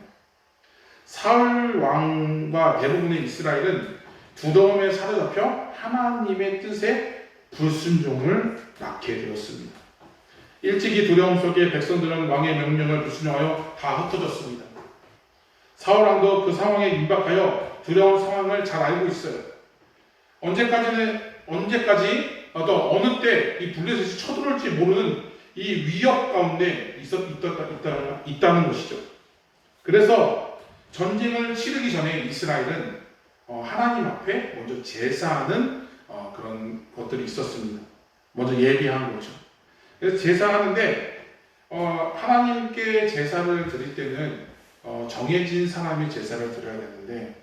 사울 왕과 대부분의 이스라엘은 두려움에 사로잡혀 하나님의 뜻에 불순종을 낳게 되었습니다. 일찍이 두려움 속에 백성들은 왕의 명령을 불순종하여 다 흩어졌습니다. 사울 왕도 그 상황에 임박하여 두려운 상황을 잘 알고 있어요. 언제까지 어느 때 이 블레셋이 쳐들어올지 모르는 이 위협 가운데 있다는 것이죠. 그래서 전쟁을 치르기 전에 이스라엘은 하나님 앞에 먼저 제사하는 그런 것들이 있었습니다. 먼저 예비한 거죠. 그래서 제사하는데 하나님께 제사를 드릴 때는 정해진 사람이 제사를 드려야 되는데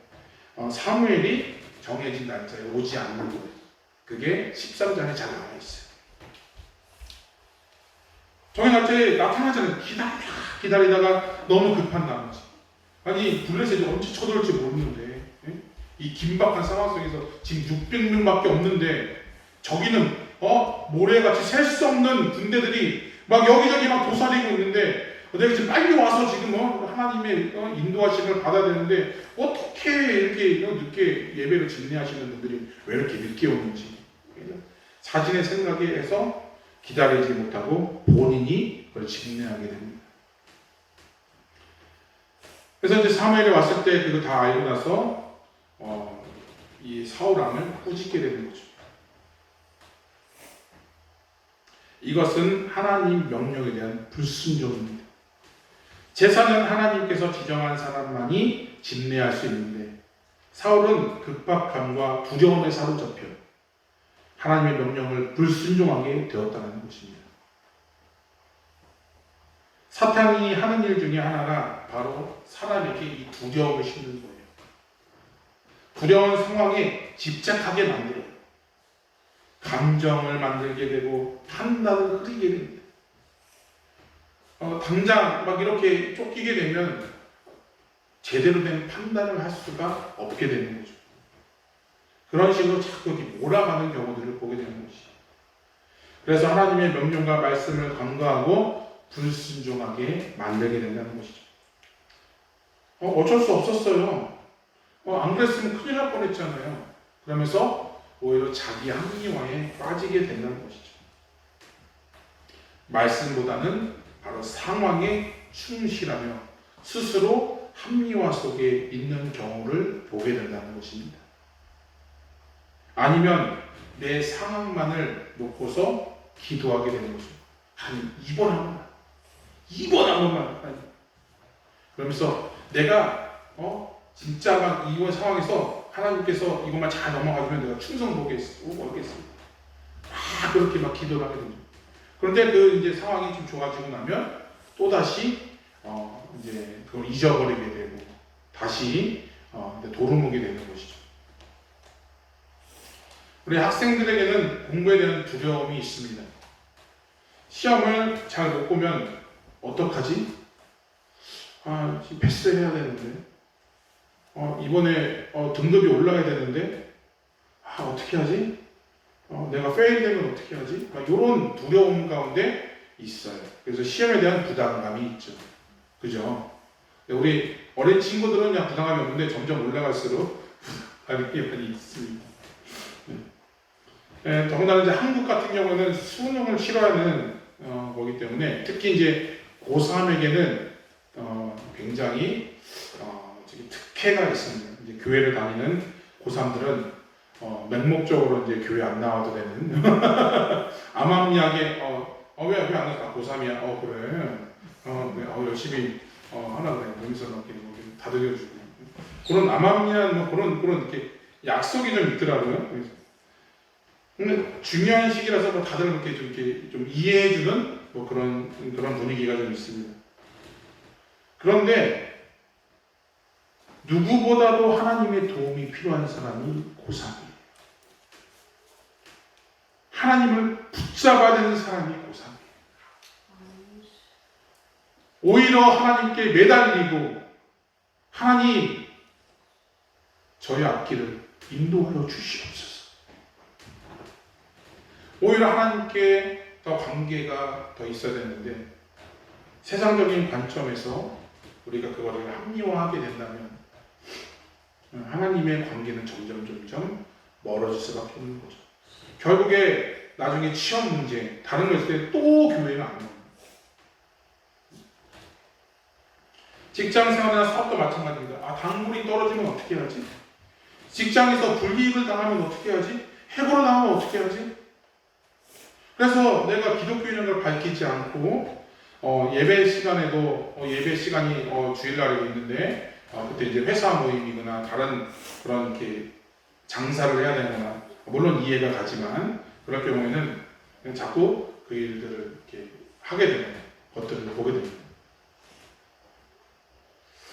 사무엘이 정해진 날짜에 오지 않는 거예요. 그게 13장에 잘 나와 있어요. 정해진 날짜에 나타나잖아요. 기다리다가 너무 급한 나머지. 아니 블레셋이 언제 쳐들어올지 모르는데 이 긴박한 상황 속에서 지금 600명밖에 없는데 저기는 모래같이 셀 수 없는 군대들이 막 여기저기 막 도사리고 있는데 내가 지금 빨리 와서 지금 하나님의 인도하심을 받아야 되는데 어떻게 이렇게 늦게 예배를 집례하시는 분들이 왜 이렇게 늦게 오는지 자신의 생각에 해서 기다리지 못하고 본인이 그걸 집례하게 됩니다. 그래서 이제 사무엘이 왔을 때 그거 다 알고 나서 이 사울 왕을 꾸짖게 되는 거죠. 이것은 하나님 명령에 대한 불순종입니다. 제사는 하나님께서 지정한 사람만이 집례할 수 있는데 사울은 급박함과 두려움에 사로잡혀 하나님의 명령을 불순종하게 되었다는 것입니다. 사탄이 하는 일 중에 하나가 바로 사람에게 이 두려움을 심는 거예요. 두려운 상황에 집착하게 만들어요. 감정을 만들게 되고 판단을 흐리게 됩니다. 당장 막 이렇게 쫓기게 되면 제대로 된 판단을 할 수가 없게 되는 거죠. 그런 식으로 자꾸 이렇게 몰아가는 경우들을 보게 되는 것이죠. 그래서 하나님의 명령과 말씀을 간과하고 불순종하게 만들게 된다는 것이죠. 어쩔 수 없었어요. 안 그랬으면 큰일 날 뻔했잖아요. 그러면서 오히려 자기 합리화에 빠지게 된다는 것이죠. 말씀보다는 바로 상황에 충실하며 스스로 합리화 속에 있는 경우를 보게 된다는 것입니다. 아니면 내 상황만을 놓고서 기도하게 되는 거죠. 하나님, 이번 한 번만. 하나님. 그러면서 내가 진짜 막 이번 상황에서 하나님께서 이것만 잘 넘어가주면 내가 충성 보겠습니다. 그렇게 막 기도를 하게 되죠. 그런데 그 이제 상황이 좀 좋아지고 나면 또 다시 이제 그걸 잊어버리게 되고 다시 도루묵이 되는 것이죠. 우리 학생들에게는 공부에 대한 두려움이 있습니다. 시험을 잘 못 보면 어떡하지? 패스해야 되는데, 이번에 등급이 올라가야 되는데, 어떻게 하지? 내가 페일되면 어떻게 하지? 이런 두려움 가운데 있어요. 그래서 시험에 대한 부담감이 있죠. 그죠? 우리 어린 친구들은 그냥 부담감이 없는데 점점 올라갈수록 부담감이 많이 있습니다. 더군다나 이제 한국 같은 경우는 수능을 치러하는 거기 때문에 특히 이제 고3에게는 굉장히 특혜가 있습니다. 이제 교회를 다니는 고3들은 맹목적으로 이제 교회 안 나와도 되는 암암리하게 왜 안 나가? 고3이야. 그래. 열심히 하나 그래. 여기서 이렇게 다독여주고 그런 암암리한 그런 이렇게 약속이 좀 있더라고요. 근데 중요한 시기라서 다들 이렇게 좀 이해해주는 그런 분위기가 좀 있습니다. 그런데 누구보다도 하나님의 도움이 필요한 사람이 고3이에요. 하나님을 붙잡아야 되는 사람이 고3이에요. 오히려 하나님께 매달리고 하나님 저의 앞길을 인도하여 주시옵소서. 오히려 하나님께 더 관계가 더 있어야 되는데 세상적인 관점에서 우리가 그거를 합리화하게 된다면 하나님의 관계는 점점 멀어질 수밖에 없는 거죠. 결국에 나중에 시험 문제, 다른 거 있을 때 또 교회가 안 나와요. 직장 생활이나 사업도 마찬가지입니다. 당물이 떨어지면 어떻게 하지? 직장에서 불이익을 당하면 어떻게 하지? 해고를 당하면 어떻게 하지? 그래서 내가 기독교인인 걸 밝히지 않고 예배 시간에도 예배 시간이 주일날에 있는데 그때 이제 회사 모임이거나 다른 그런 이렇게 장사를 해야 되거나 물론 이해가 가지만 그럴 경우에는 그냥 자꾸 그 일들을 이렇게 하게 되는 것들을 보게 됩니다.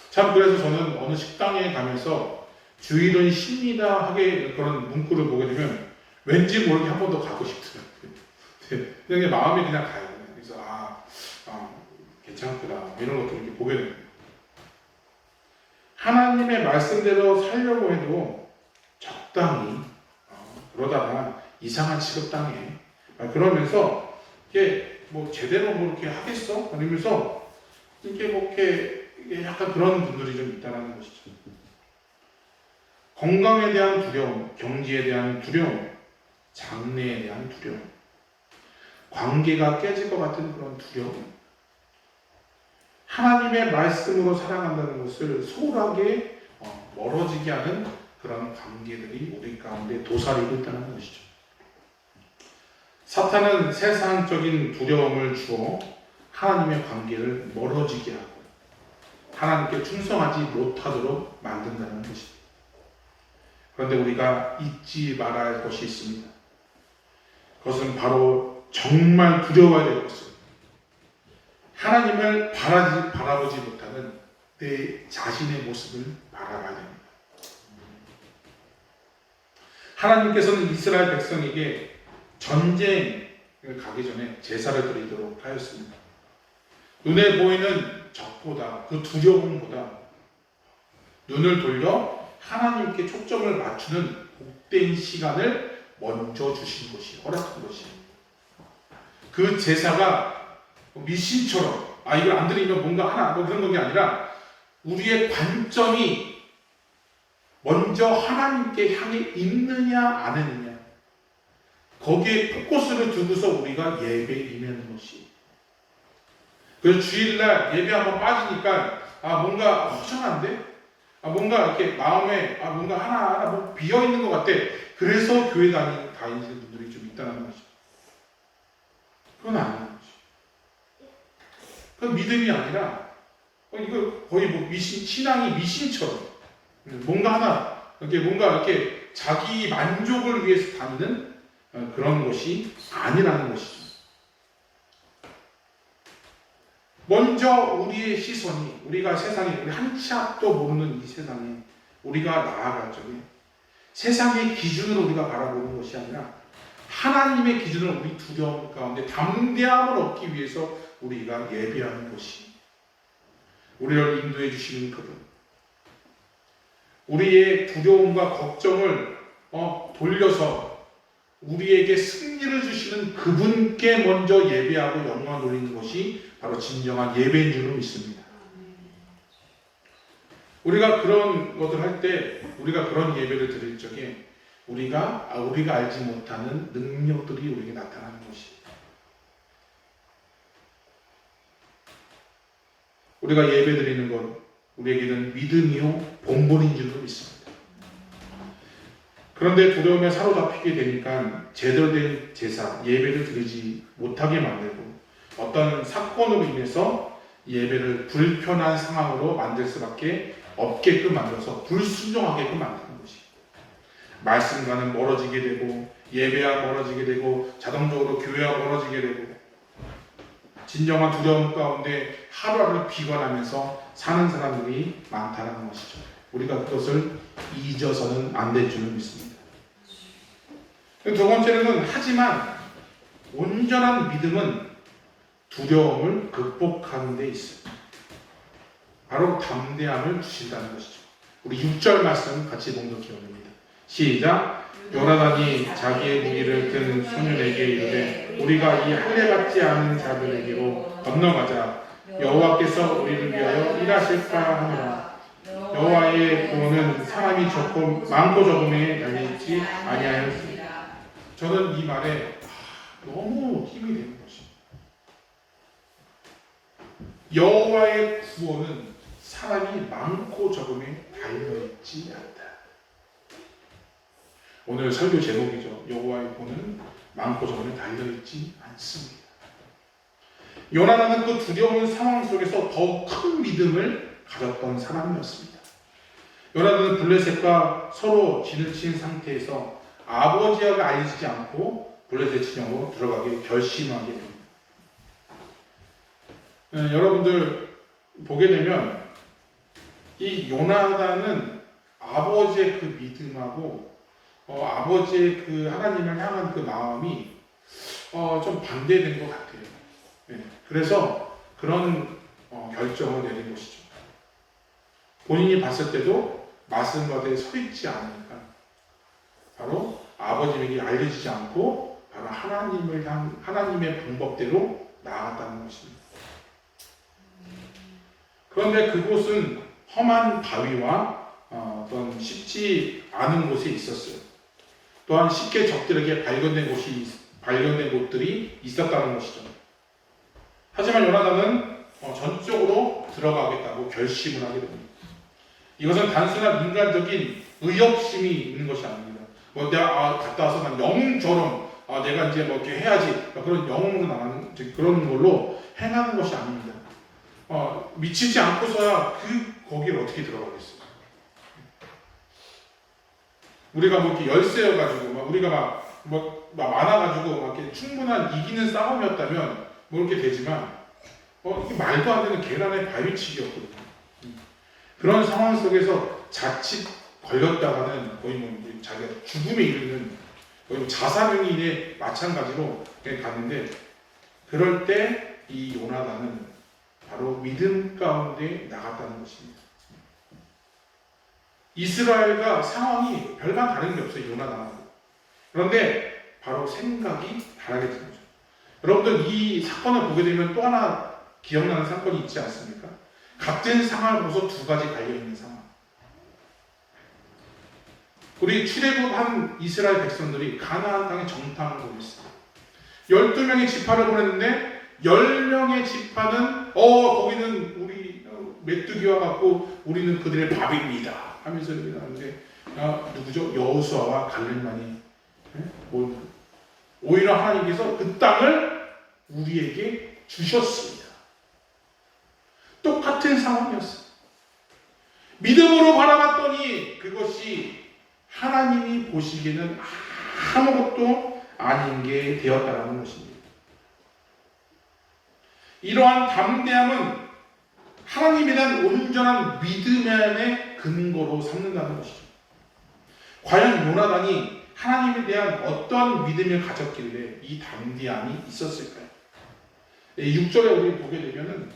참 그래서 저는 어느 식당에 가면서 주일은 쉽니다 하게 그런 문구를 보게 되면 왠지 모르게 한 번 더 가고 싶더라고요. 그냥 마음이 그냥 가요. 그래서 괜찮구나 이런 것들을 이렇게 보게 됩니다. 하나님의 말씀대로 살려고 해도 적당히 그러다가 이상한 취급당해. 그러면서 이게 제대로 이렇게 하겠어? 그러면서 이게 이게 약간 그런 분들이 좀 있다는 것이죠. 건강에 대한 두려움, 경제에 대한 두려움, 장래에 대한 두려움, 관계가 깨질 것 같은 그런 두려움, 하나님의 말씀으로 살아간다는 것을 소홀하게 멀어지게 하는 그런 관계들이 우리 가운데 도사리고 있다는 것이죠. 사탄은 세상적인 두려움을 주어 하나님의 관계를 멀어지게 하고 하나님께 충성하지 못하도록 만든다는 것입니다. 그런데 우리가 잊지 말아야 할 것이 있습니다. 그것은 바로 정말 두려워야 될 것은 하나님을 바라보지 못하는 내 자신의 모습을 바라봐야 됩니다. 하나님께서는 이스라엘 백성에게 전쟁을 가기 전에 제사를 드리도록 하였습니다. 눈에 보이는 적보다 그 두려움보다 눈을 돌려 하나님께 초점을 맞추는 복된 시간을 먼저 주신 것이 허락한 것이에요. 그 제사가 미신처럼 이걸 안 드리면 뭔가 하나 그런 게 아니라 우리의 관점이 먼저 하나님께 향해 있느냐 안 있느냐 거기에 포커스를 두고서 우리가 예배에 임하는 것이. 그래서 주일날 예배 한번 빠지니까 뭔가 허전한데 뭔가 이렇게 마음에 뭔가 하나 뭐 비어 있는 것 같아. 그래서 교회 다니시는 분들이 좀 있다는 것이죠. 그건 아닌 거죠. 그건 믿음이 아니라 이거 거의 뭐 신앙이 미신처럼 뭔가 하나 이렇게 자기 만족을 위해서 다니는 그런 것이 아니라는 것이죠. 먼저 우리의 시선이 우리가 세상에 우리 한 치 앞도 모르는 이 세상에 우리가 나아갈 적에 세상의 기준으로 우리가 바라보는 것이 아니라 하나님의 기준으로 우리 두려움 가운데 담대함을 얻기 위해서 우리가 예배하는 것이 우리를 인도해 주시는 그분, 우리의 두려움과 걱정을 돌려서 우리에게 승리를 주시는 그분께 먼저 예배하고 영광 돌리는 것이 바로 진정한 예배인 줄로 믿습니다. 우리가 그런 것을 할 때, 우리가 그런 예배를 드릴 적에 우리가 알지 못하는 능력들이 우리에게 나타나는 것이. 우리가 예배 드리는 것, 우리에게는 믿음이요 본분인 줄로 믿습니다. 그런데 두려움에 사로잡히게 되니까 제대로 된 제사, 예배를 드리지 못하게 만들고 어떤 사건으로 인해서 예배를 불편한 상황으로 만들 수밖에 없게끔 만들어서 불순종하게끔 만드는 것이. 말씀과는 멀어지게 되고 예배와 멀어지게 되고 자동적으로 교회와 멀어지게 되고 진정한 두려움 가운데 하루하루 비관하면서 사는 사람들이 많다는 것이죠. 우리가 그것을 잊어서는 안 될 줄을 믿습니다. 두 번째로는 하지만 온전한 믿음은 두려움을 극복하는 데 있어요. 바로 담대함을 주신다는 것이죠. 우리 6절 말씀 같이 봉독해 옵니다. 시작. 요나단이 자기의 무기를 든 소년에게 이르되 우리가 이 할례 받지 않은 자들에게로 건너가자. 여호와께서 우리를 위하여 일하실까 하노라. 여호와의 구원은 사람이 많고 적음에 달려있지 아니하였습니다. 저는 이 말에 너무 힘이 되는 것입니다. 여호와의 구원은 사람이 많고 적음에 달려있지 않다. 오늘 설교 제목이죠. 여호와의 구원은 많고 적음에 달려있지 않습니다. 요나단은 그 두려운 상황 속에서 더 큰 믿음을 가졌던 사람이었습니다. 요나단은 블레셋과 서로 진을 친 상태에서 아버지에게 알려지지 않고 블레셋 진영으로 들어가게 결심하게 됩니다. 여러분들 보게 되면 이 요나단은 아버지의 그 믿음하고 아버지의 그 하나님을 향한 그 마음이 좀 반대된 것 같아요. 그래서 그런 결정을 내린 것이죠. 본인이 봤을 때도 말씀 가운데 서 있지 않으니까 바로 아버지에게 알려지지 않고 바로 하나님의 방법대로 나아갔다는 것입니다. 그런데 그곳은 험한 바위와 어떤 쉽지 않은 곳에 있었어요. 또한 쉽게 적들에게 발견된 곳들이 있었다는 것이죠. 하지만 요나단은 전적으로 들어가겠다고 결심을 하게 됩니다. 이것은 단순한 인간적인 의욕심이 있는 것이 아닙니다. 내가 갔다 와서 난 영웅처럼 내가 이제 뭐 이렇게 해야지 그런 영웅으로 나가는 그런 걸로 행하는 것이 아닙니다. 미치지 않고서야 거기를 어떻게 들어가겠어요? 우리가 뭐 이렇게 열세여가지고 우리가 많아가지고 이렇게 충분한 이기는 싸움이었다면 뭐 이렇게 되지만 이게 말도 안 되는 계란의 바위치기였거든요. 그런 상황 속에서 자칫 걸렸다가는 거의 뭐 자기가 죽음에 이르는 거의 뭐 자살행위에 마찬가지로 갔는데, 그럴 때 이 요나단은 바로 믿음 가운데 나갔다는 것입니다. 이스라엘과 상황이 별반 다른 게 없어요, 요나단하고. 그런데 바로 생각이 다르게 되는 거죠. 여러분들 이 사건을 보게 되면 또 하나 기억나는 사건이 있지 않습니까? 같은 상황을 보고서 두 가지 갈려있는 상황. 우리 출애굽한 이스라엘 백성들이 가나안 땅에 정탐을 보고 있어요. 12명의 지파를 보냈는데 10명의 지파는 거기는 우리 메뚜기와 같고 우리는 그들의 밥입니다 하면서 이렇게 나오는데, 누구죠? 여호수아와 갈렙만이 오히려 하나님께서 그 땅을 우리에게 주셨습니다. 똑같은 상황이었어요. 믿음으로 바라봤더니 그것이 하나님이 보시기에는 아무것도 아닌 게 되었다라는 것입니다. 이러한 담대함은 하나님에 대한 온전한 믿음의 근거로 삼는다는 것이죠. 과연 요나단이 하나님에 대한 어떤 믿음을 가졌길래 이 담대함이 있었을까요? 6절에 우리 보게 되면은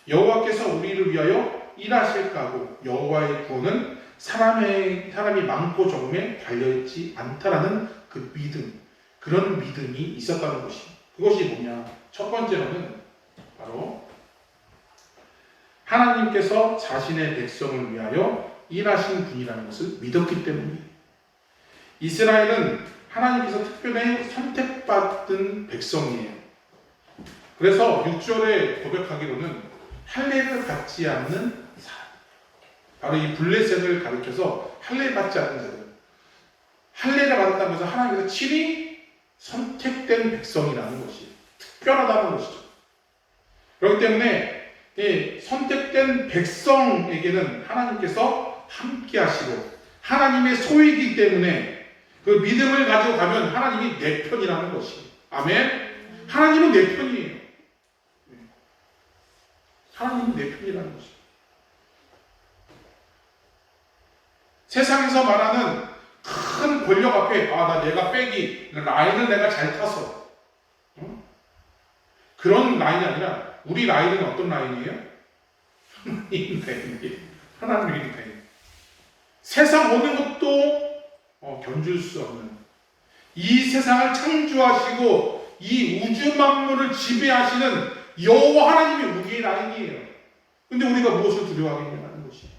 여호와께서 우리를 위하여 일하실 까고 여호와의 구원은 사람이 많고 적음에 달려있지 않다라는 그 믿음, 그런 믿음이 있었다는 것이, 그것이 뭐냐? 첫 번째로는 바로 하나님께서 자신의 백성을 위하여 일하신 분이라는 것을 믿었기 때문이에요. 이스라엘은 하나님께서 특별히 선택받은 백성이에요. 그래서 6절에 고백하기로는 할례를 받지 않는 사람, 바로 이 블레셋을 가리켜서 할례 받지 않는 자들, 할례를 받았다고 해서 하나님께서 친히 선택된 백성이라는 것이 특별하다는 것이죠. 그렇기 때문에 이 선택된 백성에게는 하나님께서 함께 하시고 하나님의 소이기 때문에 그 믿음을 가지고 가면 하나님이 내 편이라는 것이, 아멘. 하나님은 내 편이에요. 하나님은 내 편이라는 것이. 세상에서 말하는 큰 권력 앞에 내가 빼기, 라인을 내가 잘 타서, 그런 라인이 아니라 우리 라인은 어떤 라인이에요? 하나님 라인이에요. 하나님 라인. 세상 어느 것도 견줄 수 없는, 이 세상을 창조하시고 이 우주 만물을 지배하시는 여호와 하나님이 우리의 라인이에요. 근데 우리가 무엇을 두려워하겠냐는 것이,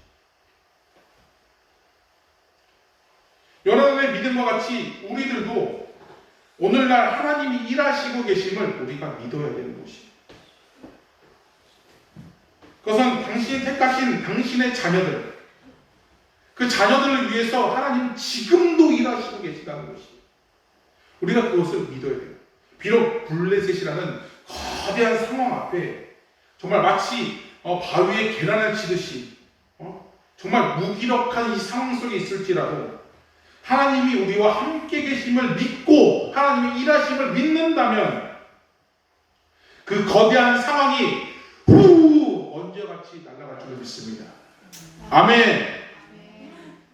여러분의 믿음과 같이 우리들도 오늘날 하나님이 일하시고 계심을 우리가 믿어야 되는 것이, 그것은 당신이 택하신 당신의 자녀들, 그 자녀들을 위해서 하나님 지금도 일하시고 계시다는 것이, 우리가 그것을 믿어야 돼요. 비록 블레셋이라는 거대한 상황 앞에 정말 마치 바위에 계란을 치듯이 정말 무기력한 이 상황 속에 있을지라도 하나님이 우리와 함께 계심을 믿고 하나님의 일하심을 믿는다면 그 거대한 상황이 언제같이 날아갈 줄 믿습니다. 아멘.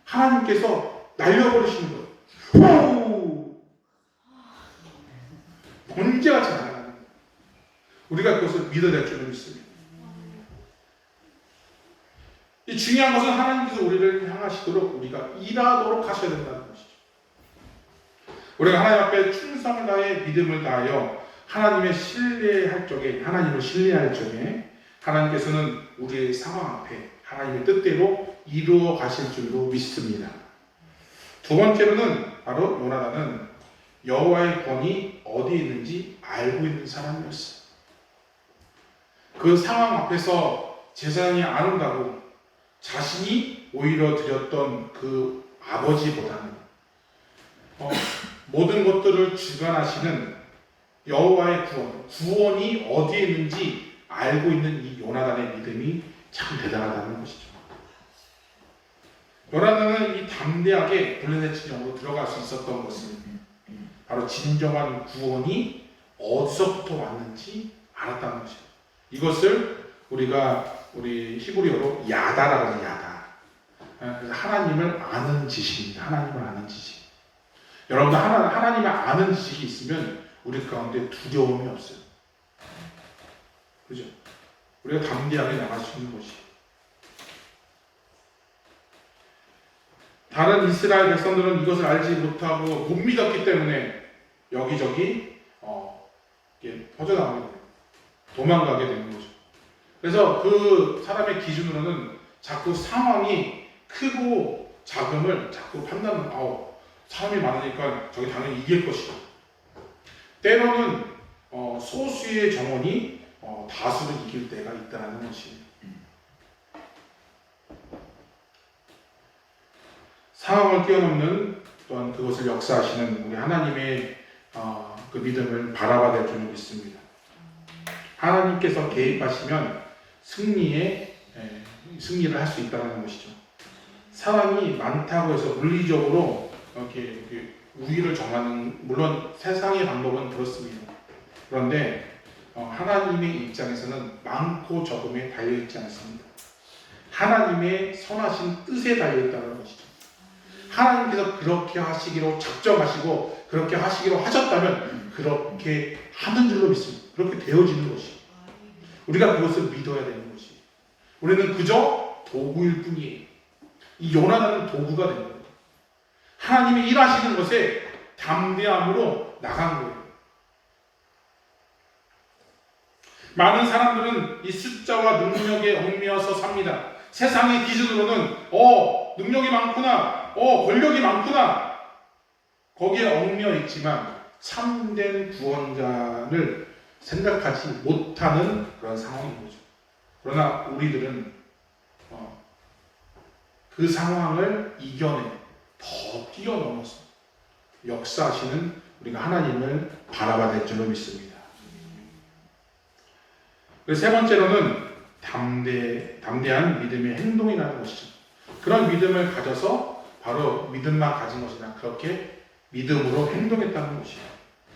하나님께서 날려버리시는 거예요. 번개같이 날아가는 거예요. 우리가 그것을 믿어야 될 줄 믿습니다. 이 중요한 것은 하나님께서 우리를 향하시도록 우리가 일하도록 하셔야 된다는 것이죠. 우리가 하나님 앞에 충성을 다해 믿음을 다하여 하나님의 신뢰할 적에, 하나님을 신뢰할 적에 하나님께서는 우리의 상황 앞에 하나님의 뜻대로 이루어 가실 줄로 믿습니다. 두 번째로는 바로 요나단은 여호와의 권이 어디에 있는지 알고 있는 사람이었어요. 그 상황 앞에서 제사장이 안 온다고 자신이 오히려 드렸던 그 아버지보다는 모든 것들을 주관하시는 여호와의 구원이 어디에 있는지 알고 있는 이 요나단의 믿음이 참 대단하다는 것이죠. 요나단은 이 담대하게 블레셋 진영으로 들어갈 수 있었던 것은 바로 진정한 구원이 어디서부터 왔는지 알았다는 것이죠. 이것을 우리 히브리어로 야다라고 하는 야다. 그래서 하나님을 아는 지식입니다. 하나님을 아는 지식. 여러분들 하나님을 아는 지식이 있으면 우리 가운데 두려움이 없어요. 그죠? 우리가 담대하게 나갈 수 있는 것이. 다른 이스라엘 백성들은 이것을 알지 못하고 못 믿었기 때문에 여기저기 퍼져나가게 됩니다. 도망가게 되는 거죠. 그래서 그 사람의 기준으로는 자꾸 상황이 크고 작음을 자꾸 판단을 사람이 많으니까 저기 당연히 이길 것이다. 때로는 소수의 정원이 다수를 이길 때가 있다는 것이에요. 상황을 뛰어넘는 또한 그것을 역사하시는 우리 하나님의 그 믿음을 바라봐야 될 줄 믿습니다. 하나님께서 개입하시면 승리를 할 수 있다는 것이죠. 사람이 많다고 해서 물리적으로 이렇게 우위를 정하는, 물론 세상의 방법은 그렇습니다. 그런데 하나님의 입장에서는 많고 적음에 달려있지 않습니다. 하나님의 선하신 뜻에 달려있다는 것이죠. 하나님께서 그렇게 하시기로 작정하시고 그렇게 하시기로 하셨다면 그렇게 하는 줄로 믿습니다. 그렇게 되어지는 것이. 우리가 그것을 믿어야 되는 것이. 우리는 그저 도구일 뿐이에요. 이 요나단은 도구가 된 거예요. 하나님이 일하시는 것에 담대함으로 나간 거예요. 많은 사람들은 이 숫자와 능력에 얽매여서 삽니다. 세상의 기준으로는 능력이 많구나, 권력이 많구나, 거기에 얽매여 있지만 참된 구원자를 생각하지 못하는 그런 상황인 거죠. 그러나 우리들은 그 상황을 이겨내 더 뛰어넘어서 역사하시는 우리가 하나님을 바라봐야 될 줄로 믿습니다. 그래서 세 번째로는 담대한 믿음의 행동이라는 것이죠. 그런 믿음을 가져서 바로 믿음만 가진 것이나 그렇게 믿음으로 행동했다는 것이에요.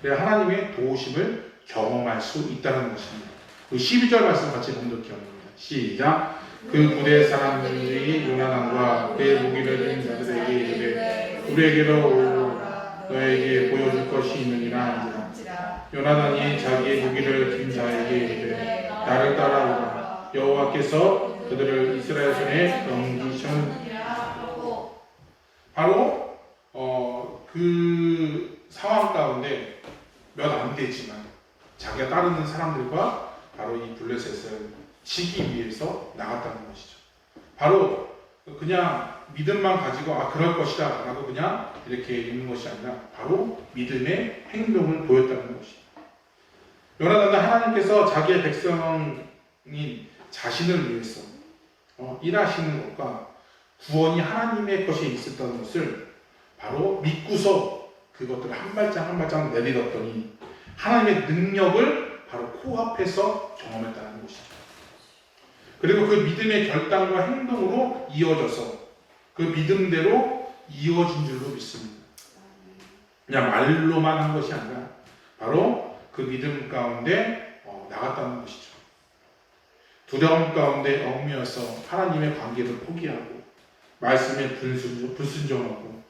그래야 하나님의 도우심을 경험할 수 있다는 것입니다. 그 12절 말씀 같이 봉독 기억합니다. 시작. 그 부대 사람들이 요나단과 그의 무기를 든 자들에게 이르되 우리에게로 오라 너에게 보여줄 것이 있느니라 하니라. 요나단이 자기의 무기를 든 자에게 이르되 나를 따라오라 여호와께서 그들을 이스라엘 손에 넘기셨느니라. 바로 그 상황 가운데 몇 안 되지만 자기가 따르는 사람들과 바로 이 블레셋을 치기 위해서 나갔다는 것이죠. 바로 그냥 믿음만 가지고 그럴 것이다 라고 그냥 이렇게 있는 것이 아니라 바로 믿음의 행동을 보였다는 것이죠. 요나단은 하나님께서 자기의 백성인 자신을 위해서 일하시는 것과 구원이 하나님의 것에 있었다는 것을 바로 믿고서 그것들을 한 발짝 한 발짝 내딛었더니 하나님의 능력을 바로 코앞에서 경험했다는 것이죠. 그리고 그 믿음의 결단과 행동으로 이어져서 그 믿음대로 이어진 줄로 믿습니다. 그냥 말로만 한 것이 아니라 바로 그 믿음 가운데 나갔다는 것이죠. 두려움 가운데 얽매여서 하나님의 관계를 포기하고 말씀에 불순종하고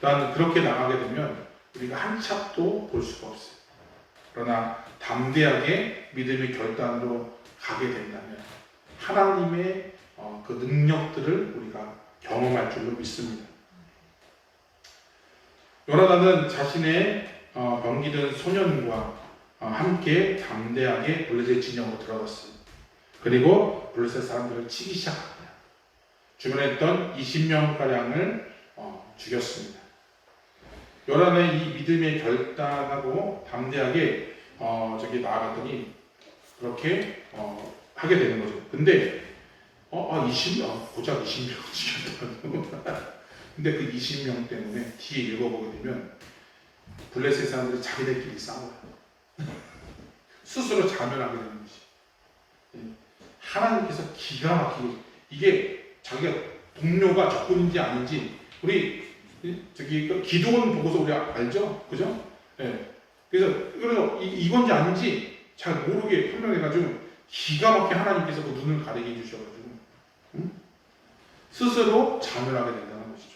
난 그렇게 나가게 되면 우리가 한 참도 볼 수가 없어요. 그러나 담대하게 믿음의 결단으로 가게 된다면 하나님의 그 능력들을 우리가 경험할 줄로 믿습니다. 요나단은 자신의 병기든 소년과 함께 담대하게 블레셋 진영으로 들어갔어요. 그리고 블레셋 사람들을 치기 시작합니다. 주변에 있던 20명가량을 죽였습니다. 요나단의 이 믿음의 결단하고 담대하게 나아갔더니 그렇게 하게 되는 거죠. 근데 20명, 고작 20명 죽였다는 근데 그 20명 때문에 뒤에 읽어보게 되면 블레셋 사람들이 자기들끼리 싸워요. 스스로 자멸하게 되는 것이. 하나님께서 기가 막히게 이게 자기가 동료가 적군인지 아닌지 우리 기도원 보고서 우리 알죠? 그죠? 네. 그래서 이건지 아닌지 잘 모르게 판명해가지고 기가 막히게 하나님께서 그 눈을 가리게 해주셔가지고 스스로 자멸하게 된다는 것이죠.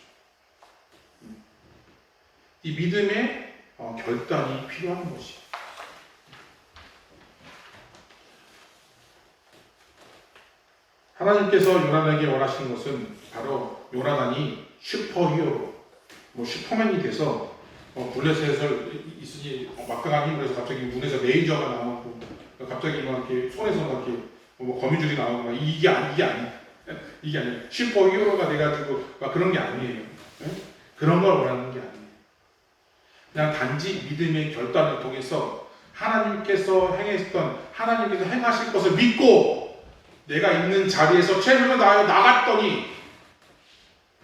이 믿음의 결단이 필요한 것이. 하나님께서 요나단에게 원하시는 것은 바로 요나단이 슈퍼히어로, 슈퍼맨이 돼서 블레셋에서 있으니 막강한 힘을 해서 갑자기 눈에서 레이저가 나오고 갑자기 막 이렇게 손에서 막 이렇게 거미줄이 나오고 이게 아니야. 슈퍼히어로가 돼가지고 막 그런 게 아니에요. 네? 그런 걸 원하는 게 아니에요. 그냥 단지 믿음의 결단을 통해서 하나님께서 행하실 것을 믿고 내가 있는 자리에서 최선을 다하여 나갔더니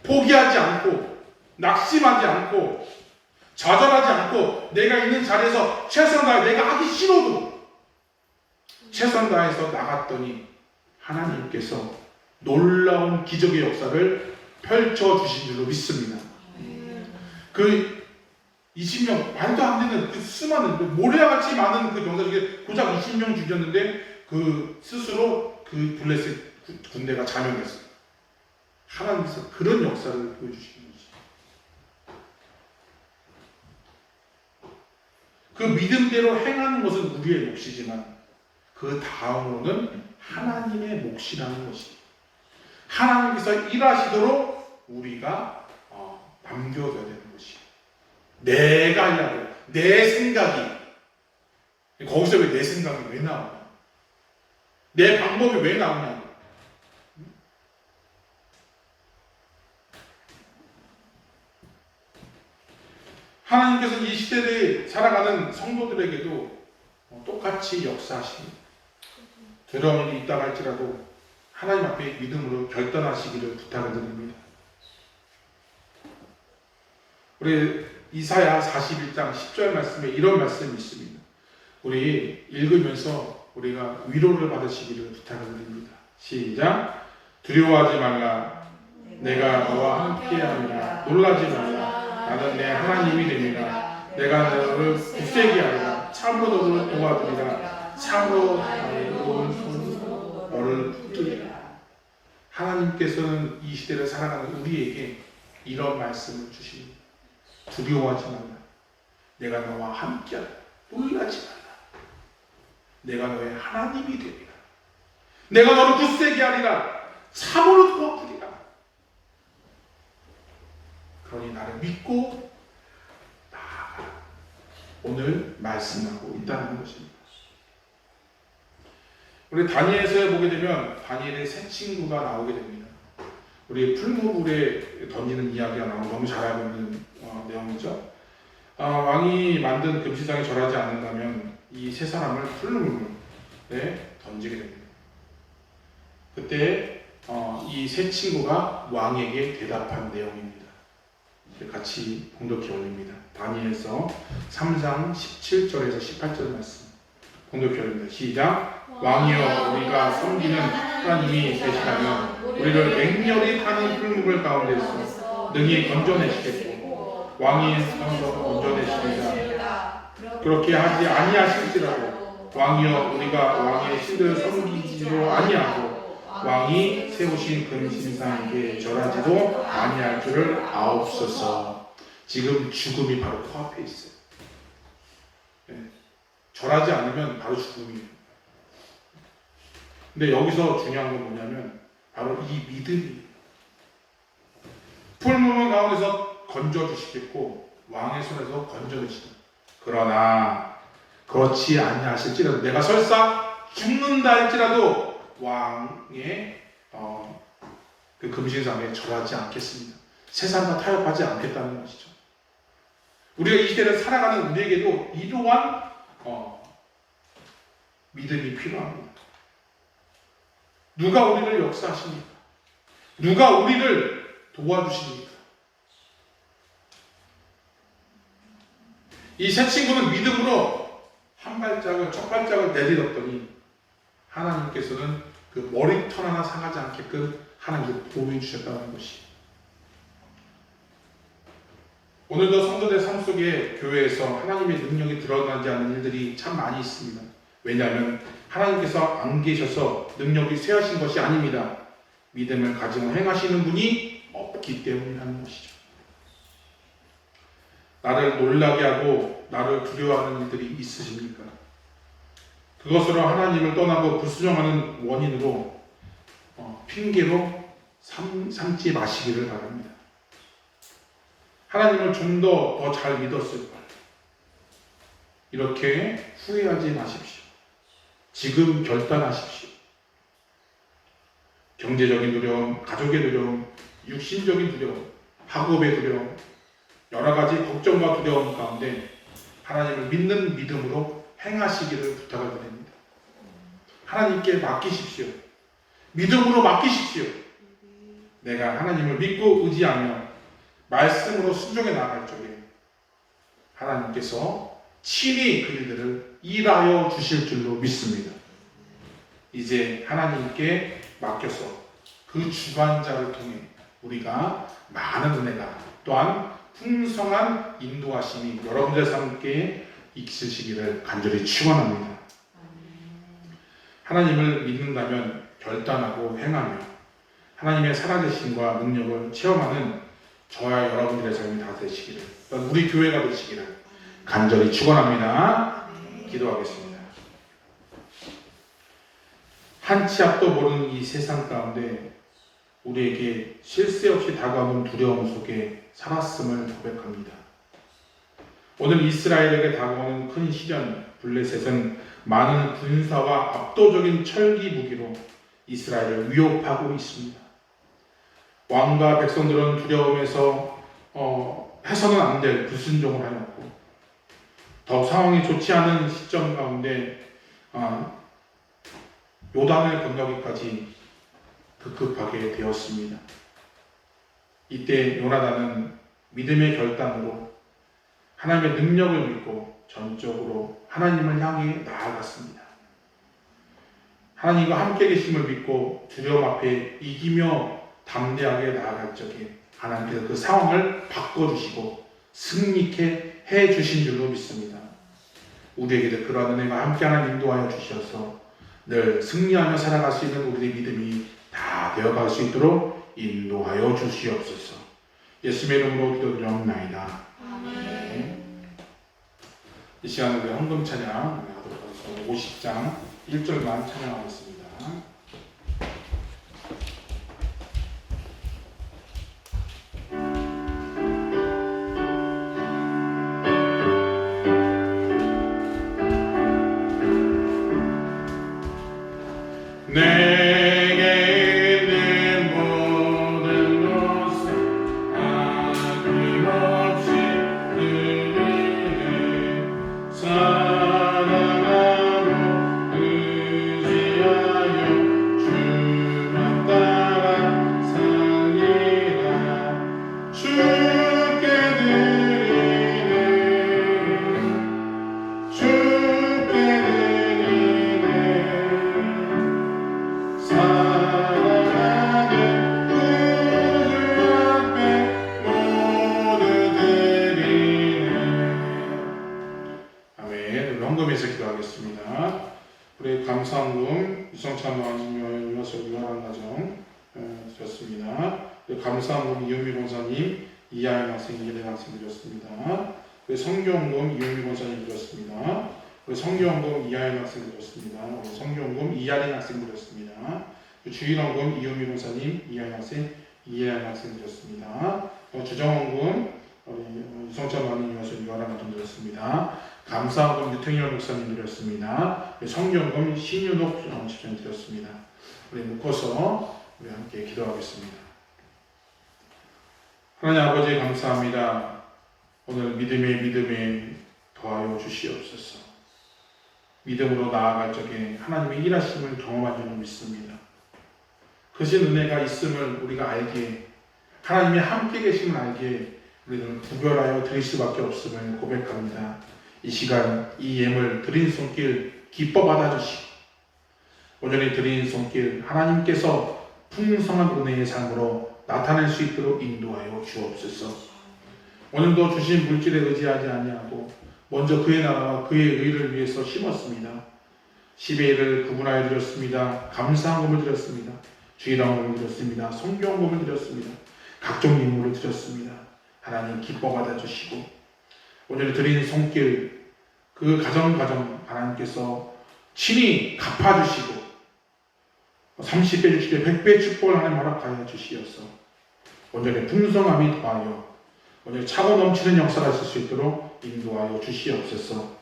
포기하지 않고 낙심하지 않고 좌절하지 않고 내가 있는 자리에서 최선을 다하여 내가 하기 싫어도 최선을 다해서 나갔더니 하나님께서 놀라운 기적의 역사를 펼쳐주신 줄로 믿습니다. 그 20명, 말도 안 되는 그 수많은, 모래같이 많은 그 병사 중에 고작 20명 죽였는데 그 스스로 그 블레셋 군대가 자멸했어요. 하나님께서 그런 역사를 보여주시는 거죠. 그 믿음대로 행하는 것은 우리의 몫이지만 그 다음으로는 하나님의 몫이라는 것입니다. 하나님께서 일하시도록 우리가 남겨둬야 되는 것이에요. 내가 하려고, 내 생각이, 거기서 왜 내 생각이 왜 나오냐? 내 방법이 왜 나오냐? 하나님께서는 이 시대를 살아가는 성도들에게도 똑같이 역사하십니다. 두려운 일이 있다고 할지라도 하나님 앞에 믿음으로 결단하시기를 부탁을 드립니다. 우리 이사야 41장 10절 말씀에 이런 말씀이 있습니다. 우리 읽으면서 우리가 위로를 받으시기를 부탁을 드립니다. 시작. 두려워하지 말라. 내가 너와 함께하리라. 놀라지 말라. 나는 내 하나님이 됩니다. 내가 너를 굳세게 하리라. 참으로 너를 도와주리라. 참으로 나의 온 손으로 너를 붙들리라. 하나님께서는 이 시대를 살아가는 우리에게 이런 말씀을 주십니다. 두려워하지 말라. 내가 너와 함께하리라. 놀라지 말라. 내가 너의 하나님이 되리라. 내가 너를 굳세게 하리라. 참으로 도와주리라. 그러니 나를 믿고 나아가라. 오늘 말씀하고 있다는 것입니다. 우리 다니엘서에 보게 되면 다니엘의 세 친구가 나오게 됩니다. 우리 풀무불에 던지는 이야기가 나오고 너무 잘 알고 있는 내용이죠. 왕이 만든 금시상에 절하지 않는다면 이 세 사람을 풀무불에 던지게 됩니다. 그때 이 세 친구가 왕에게 대답한 내용입니다. 같이 봉독해 올립니다. 다니엘서 3장 17절에서 18절 말씀 봉독해 올립니다. 시작. 왕이여, 우리가 섬기는 하나님이 계시다면 우리를 맹렬히 타는 풀무불 가운데서 능히 건져내시겠고 왕이 성서 건져내시리라. 그렇게 하지 아니하실지라도 왕이여, 우리가 왕의 신을 섬기지도 아니하고 왕이 세우신 금신상에게 절하지도 아니할 줄을 아옵소서. 지금 죽음이 바로 코앞에 있어요. 절하지 않으면 바로 죽음이에요. 근데 여기서 중요한 건 뭐냐면 바로 이 믿음이에요. 풀무불 가운데서 건져주시겠고 왕의 손에서 건져내시다. 그러나 그렇지 아니하실지라도 내가 설사 죽는다 할지라도 왕의 그 금신상에 절하지 않겠습니다. 세상과 타협하지 않겠다는 것이죠. 우리가 이 시대를 살아가는 우리에게도 이러한 믿음이 필요합니다. 누가 우리를 역사하십니까? 누가 우리를 도와주십니까? 이 세 친구는 믿음으로 첫 발짝을 내딛었더니 하나님께서는 그 머리털 하나 상하지 않게끔 하나님께서 보호해 주셨다는 것이. 오늘도 성도들 삶 속에 교회에서 하나님의 능력이 드러나지 않는 일들이 참 많이 있습니다. 왜냐하면 하나님께서 안 계셔서 능력이 쇠하신 것이 아닙니다. 믿음을 가지고 행하시는 분이 없기 때문이라는 것이죠. 나를 놀라게 하고 나를 두려워하는 일들이 있으십니까? 그것으로 하나님을 떠나고 불순종하는 원인으로 핑계로 삼지 마시기를 바랍니다. 하나님을 좀 더 잘 믿었을 걸. 이렇게 후회하지 마십시오. 지금 결단하십시오. 경제적인 두려움, 가족의 두려움, 육신적인 두려움, 학업의 두려움, 여러 가지 걱정과 두려움 가운데 하나님을 믿는 믿음으로 행하시기를 부탁을 드립니다. 하나님께 맡기십시오. 믿음으로 맡기십시오. 내가 하나님을 믿고 의지하며 말씀으로 순종해 나갈 적에 하나님께서 친히 그 일들을 일하여 주실 줄로 믿습니다. 이제 하나님께 맡겨서 그 주관자를 통해 우리가 많은 은혜가 또한 풍성한 인도하심이 여러분들 삶께 있으시기를 간절히 축원합니다. 하나님을 믿는다면 결단하고 행하며 하나님의 살아계심과 능력을 체험하는 저와 여러분들의 삶이 다 되시기를, 우리 교회가 되시기를 간절히 축원합니다. 기도하겠습니다. 한 치 앞도 모르는 이 세상 가운데 우리에게 쉴 새 없이 다가오는 두려움 속에 살았음을 고백합니다. 오늘 이스라엘에게 다가오는 큰 시련 블레셋은 많은 군사와 압도적인 철기 무기로 이스라엘을 위협하고 있습니다. 왕과 백성들은 두려움에서 해서는 안 될 불순종을 하였고 더 상황이 좋지 않은 시점 가운데 요단을 건너기까지 급급하게 되었습니다. 이때 요나단은 믿음의 결단으로 하나님의 능력을 믿고 전적으로 하나님을 향해 나아갔습니다. 하나님과 함께 계심을 믿고 두려움 앞에 이기며 담대하게 나아갈 적에 하나님께서 그 상황을 바꿔주시고 승리케 해주신 줄로 믿습니다. 우리에게도 그러한 은혜가 함께하는 인도하여 주셔서 늘 승리하며 살아갈 수 있는 우리의 믿음이 다 되어갈 수 있도록 인도하여 주시옵소서. 예수님의 이름으로 기도드리옵나이다. 아멘. 이 시간에 우리 헌금 찬양 하도록 하겠습니다. 50장 1절만 찬양하겠습니다. 내게 내 모든 것을 아낌없이 드리네. 사랑하고 의지하여 주만 따라 살리라. 주께 드리네. 주께 드리네. 사랑하는 구주 앞에 모두 드리네. 아멘. 우리 헌금에서 기도하겠습니다. 우리 감사헌금 유성찬 왕님 유아한 가정 드렸습니다. 우리 감사헌금 이은미 권사님 이하연 학생 이혜린 학생 드렸습니다. 우리 성교헌금 이은미 권사님 드렸습니다. 우리 성교헌금 이하연 학생 드렸습니다. 우리 성교헌금 이하린 학생 드렸습니다. 주일헌금 이은미 권사님 이하연 학생 이혜연 학생 드렸습니다. 주정헌금 유성찬 왕님 유아한 가정 드렸습니다. 감사헌금 유탱열 목사님 드렸습니다. 성경금 신윤옥 집사님 드렸습니다. 우리 묶어서 우리 함께 기도하겠습니다. 하나님 아버지 감사합니다. 오늘 믿음에 더하여 주시옵소서. 믿음으로 나아갈 적에 하나님의 일하심을 경험한 줄로 믿습니다. 그신 은혜가 있음을 우리가 알기에 하나님의 함께 계심을 알기에 우리는 구별하여 드릴 수밖에 없음을 고백합니다. 이 시간 이 예물 드린 손길 기뻐 받아주시고 오전에 드린 손길 하나님께서 풍성한 은혜의 삶으로 나타낼 수 있도록 인도하여 주옵소서. 오늘도 주신 물질에 의지하지 아니하고 먼저 그의 나라와 그의 의를 위해서 심었습니다. 10의 1을 구분하여 드렸습니다. 감사헌금을 드렸습니다. 주일왕금을 드렸습니다. 성경금을 드렸습니다. 각종 예물을 드렸습니다. 하나님 기뻐 받아주시고 오늘 드린 손길 그 가정 하나님께서 친히 갚아주시고 30배, 60배, 100배 축복을 하나님 허락하여 주시옵소서. 오늘의 풍성함이 더하여 오늘 차고 넘치는 역사가 있을 수 있도록 인도하여 주시옵소서.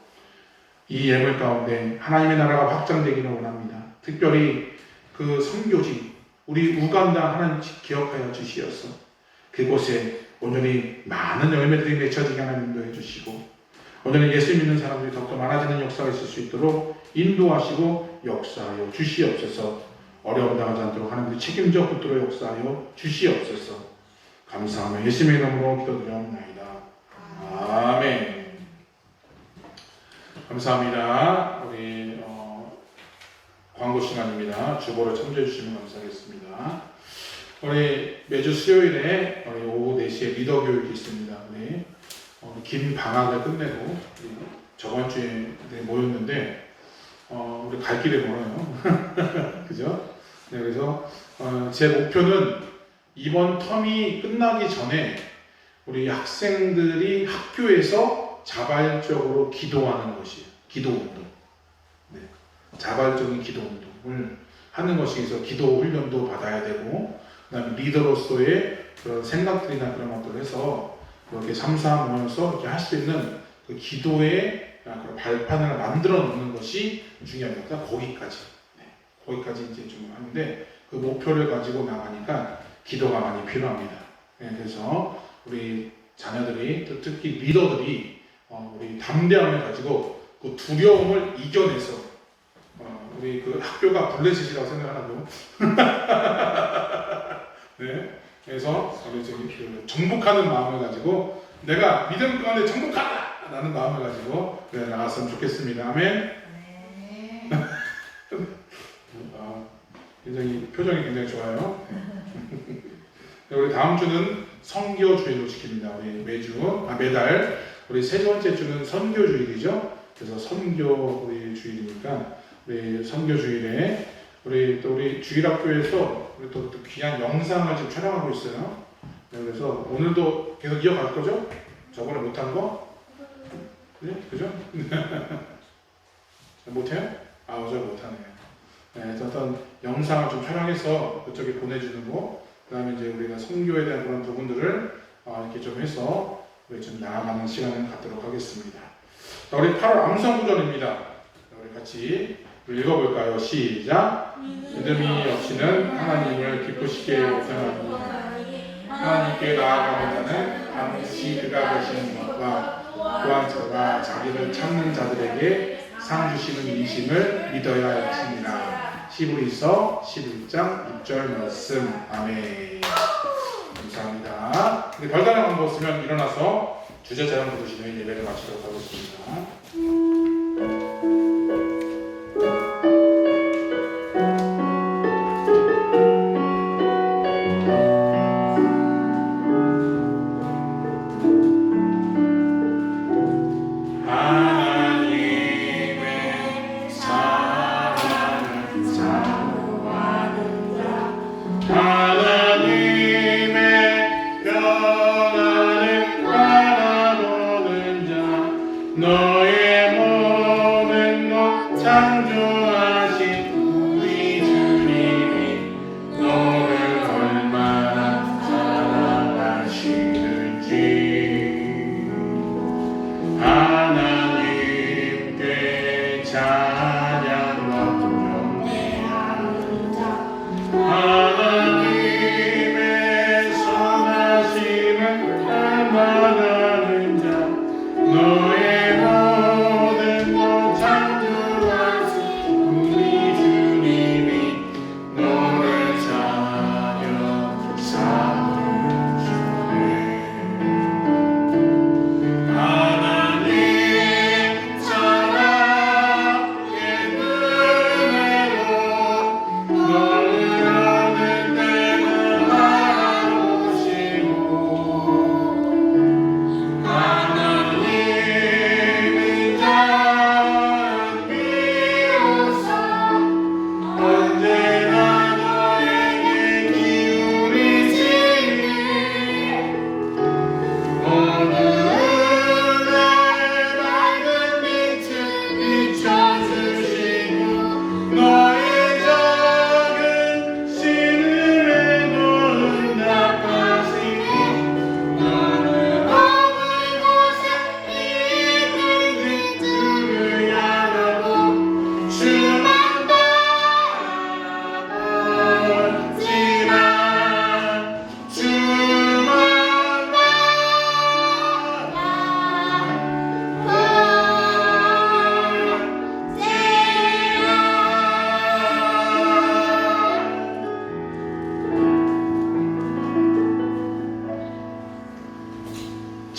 이 예물 가운데 하나님의 나라가 확장되기를 원합니다. 특별히 그 선교지 우리 우간다 하나님 기억하여 주시옵소서. 그곳에 오늘이 많은 열매들이 맺혀지게 하나님 인도해 주시고 오늘은 예수 믿는 사람들이 더욱더 많아지는 역사가 있을 수 있도록 인도하시고 역사하여 주시옵소서. 어려움 당하지 않도록 하나님의 책임져 붙들어 역사하여 주시옵소서. 감사하며 예수님의 이름으로 기도드리옵나이다. 아멘. 감사합니다. 우리 광고 시간입니다. 주보를 참조해 주시면 감사하겠습니다. 우리 매주 수요일에 우리 오후 4시에 리더 교육이 있습니다. 우리 긴 방학을 끝내고 저번 주에 모였는데 우리 갈 길이 멀어요. 그죠? 네, 그래서 제 목표는 이번 텀이 끝나기 전에 우리 학생들이 학교에서 자발적으로 기도하는 것이에요. 기도 운동. 네, 자발적인 기도 운동을 하는 것이 있어서 기도 훈련도 받아야 되고 그다음에 리더로서의 그런 생각들이나 그런 것들을 해서 이렇게 삼삼 모여서 이렇게 할 수 있는 그 기도의 그런 발판을 만들어 놓는 것이 중요합니다. 거기까지. 네, 거기까지 이제 좀 하는데 그 목표를 가지고 나가니까 기도가 많이 필요합니다. 네, 그래서 우리 자녀들이 또 특히 리더들이 우리 담대함을 가지고 그 두려움을 이겨내서 우리 그 학교가 블레셋이라고 생각하라고. 네, 그래서 우리 저기 정복하는 마음을 가지고 내가 믿음 가운데 정복하다 라는 마음을 가지고 나갔으면 좋겠습니다. 아멘. 굉장히 표정이 굉장히 좋아요. 우리 다음 주는 선교주일로 지킵니다. 우리 매달 우리 세 번째 주는 선교주일이죠. 그래서 선교 우리 주일이니까 우리 선교주일에 우리 주일학교에서 우리 또 귀한 영상을 지금 촬영하고 있어요. 네, 그래서 오늘도 계속 이어갈 거죠? 저번에 못한 거? 네, 그죠? 못해요? 어제 못하네요. 네, 어떤 영상을 좀 촬영해서 그쪽에 보내주는 거, 그 다음에 이제 우리가 선교에 대한 그런 부분들을 이렇게 좀 해서 우리 좀 나아가는 시간을 갖도록 하겠습니다. 자, 우리 8월 암송구절입니다. 우리 같이 읽어볼까요? 시작! 믿음이 없이는 하나님을 기쁘시게 못하나니 하나님께 나아가는 자는 반드시 그가 계시는 것과 또한 저가 자기를 찾는 자들에게 상 주시는 인심을 믿어야 하시니라. 히브리서 11장 6절 말씀. 아멘. 감사합니다. 근데 별다른 방법 없으면 일어나서 주제 자랑 부르시면 예배를 마치도록 하겠습니다.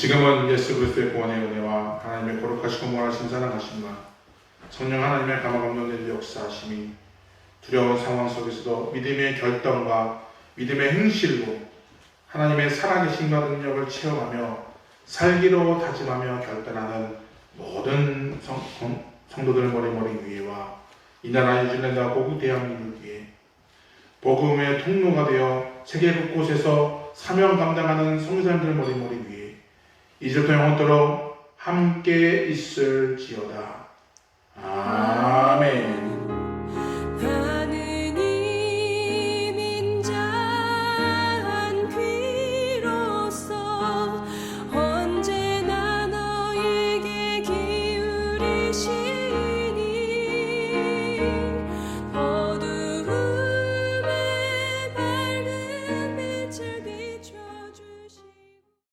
지금은 예수 그리스도의 구원의 은혜와 하나님의 거룩하시고 무한하신 사랑하심과 성령 하나님의 감화감동된 역사하심이 두려운 상황 속에서도 믿음의 결단과 믿음의 행실로 하나님의 살아계신과 능력을 체험하며 살기로 다짐하며 결단하는 모든 성도들 머리머리 위에와 이 나라 뉴질랜드와 고국 대한민국 위에 복음의 통로가 되어 세계 곳곳에서 사명 감당하는 성도들 머리머리 위에 이제부터 영원토록 함께 있을지어다. 아멘. 하느님 인자한 귀로서 언제나 너에게 기울이시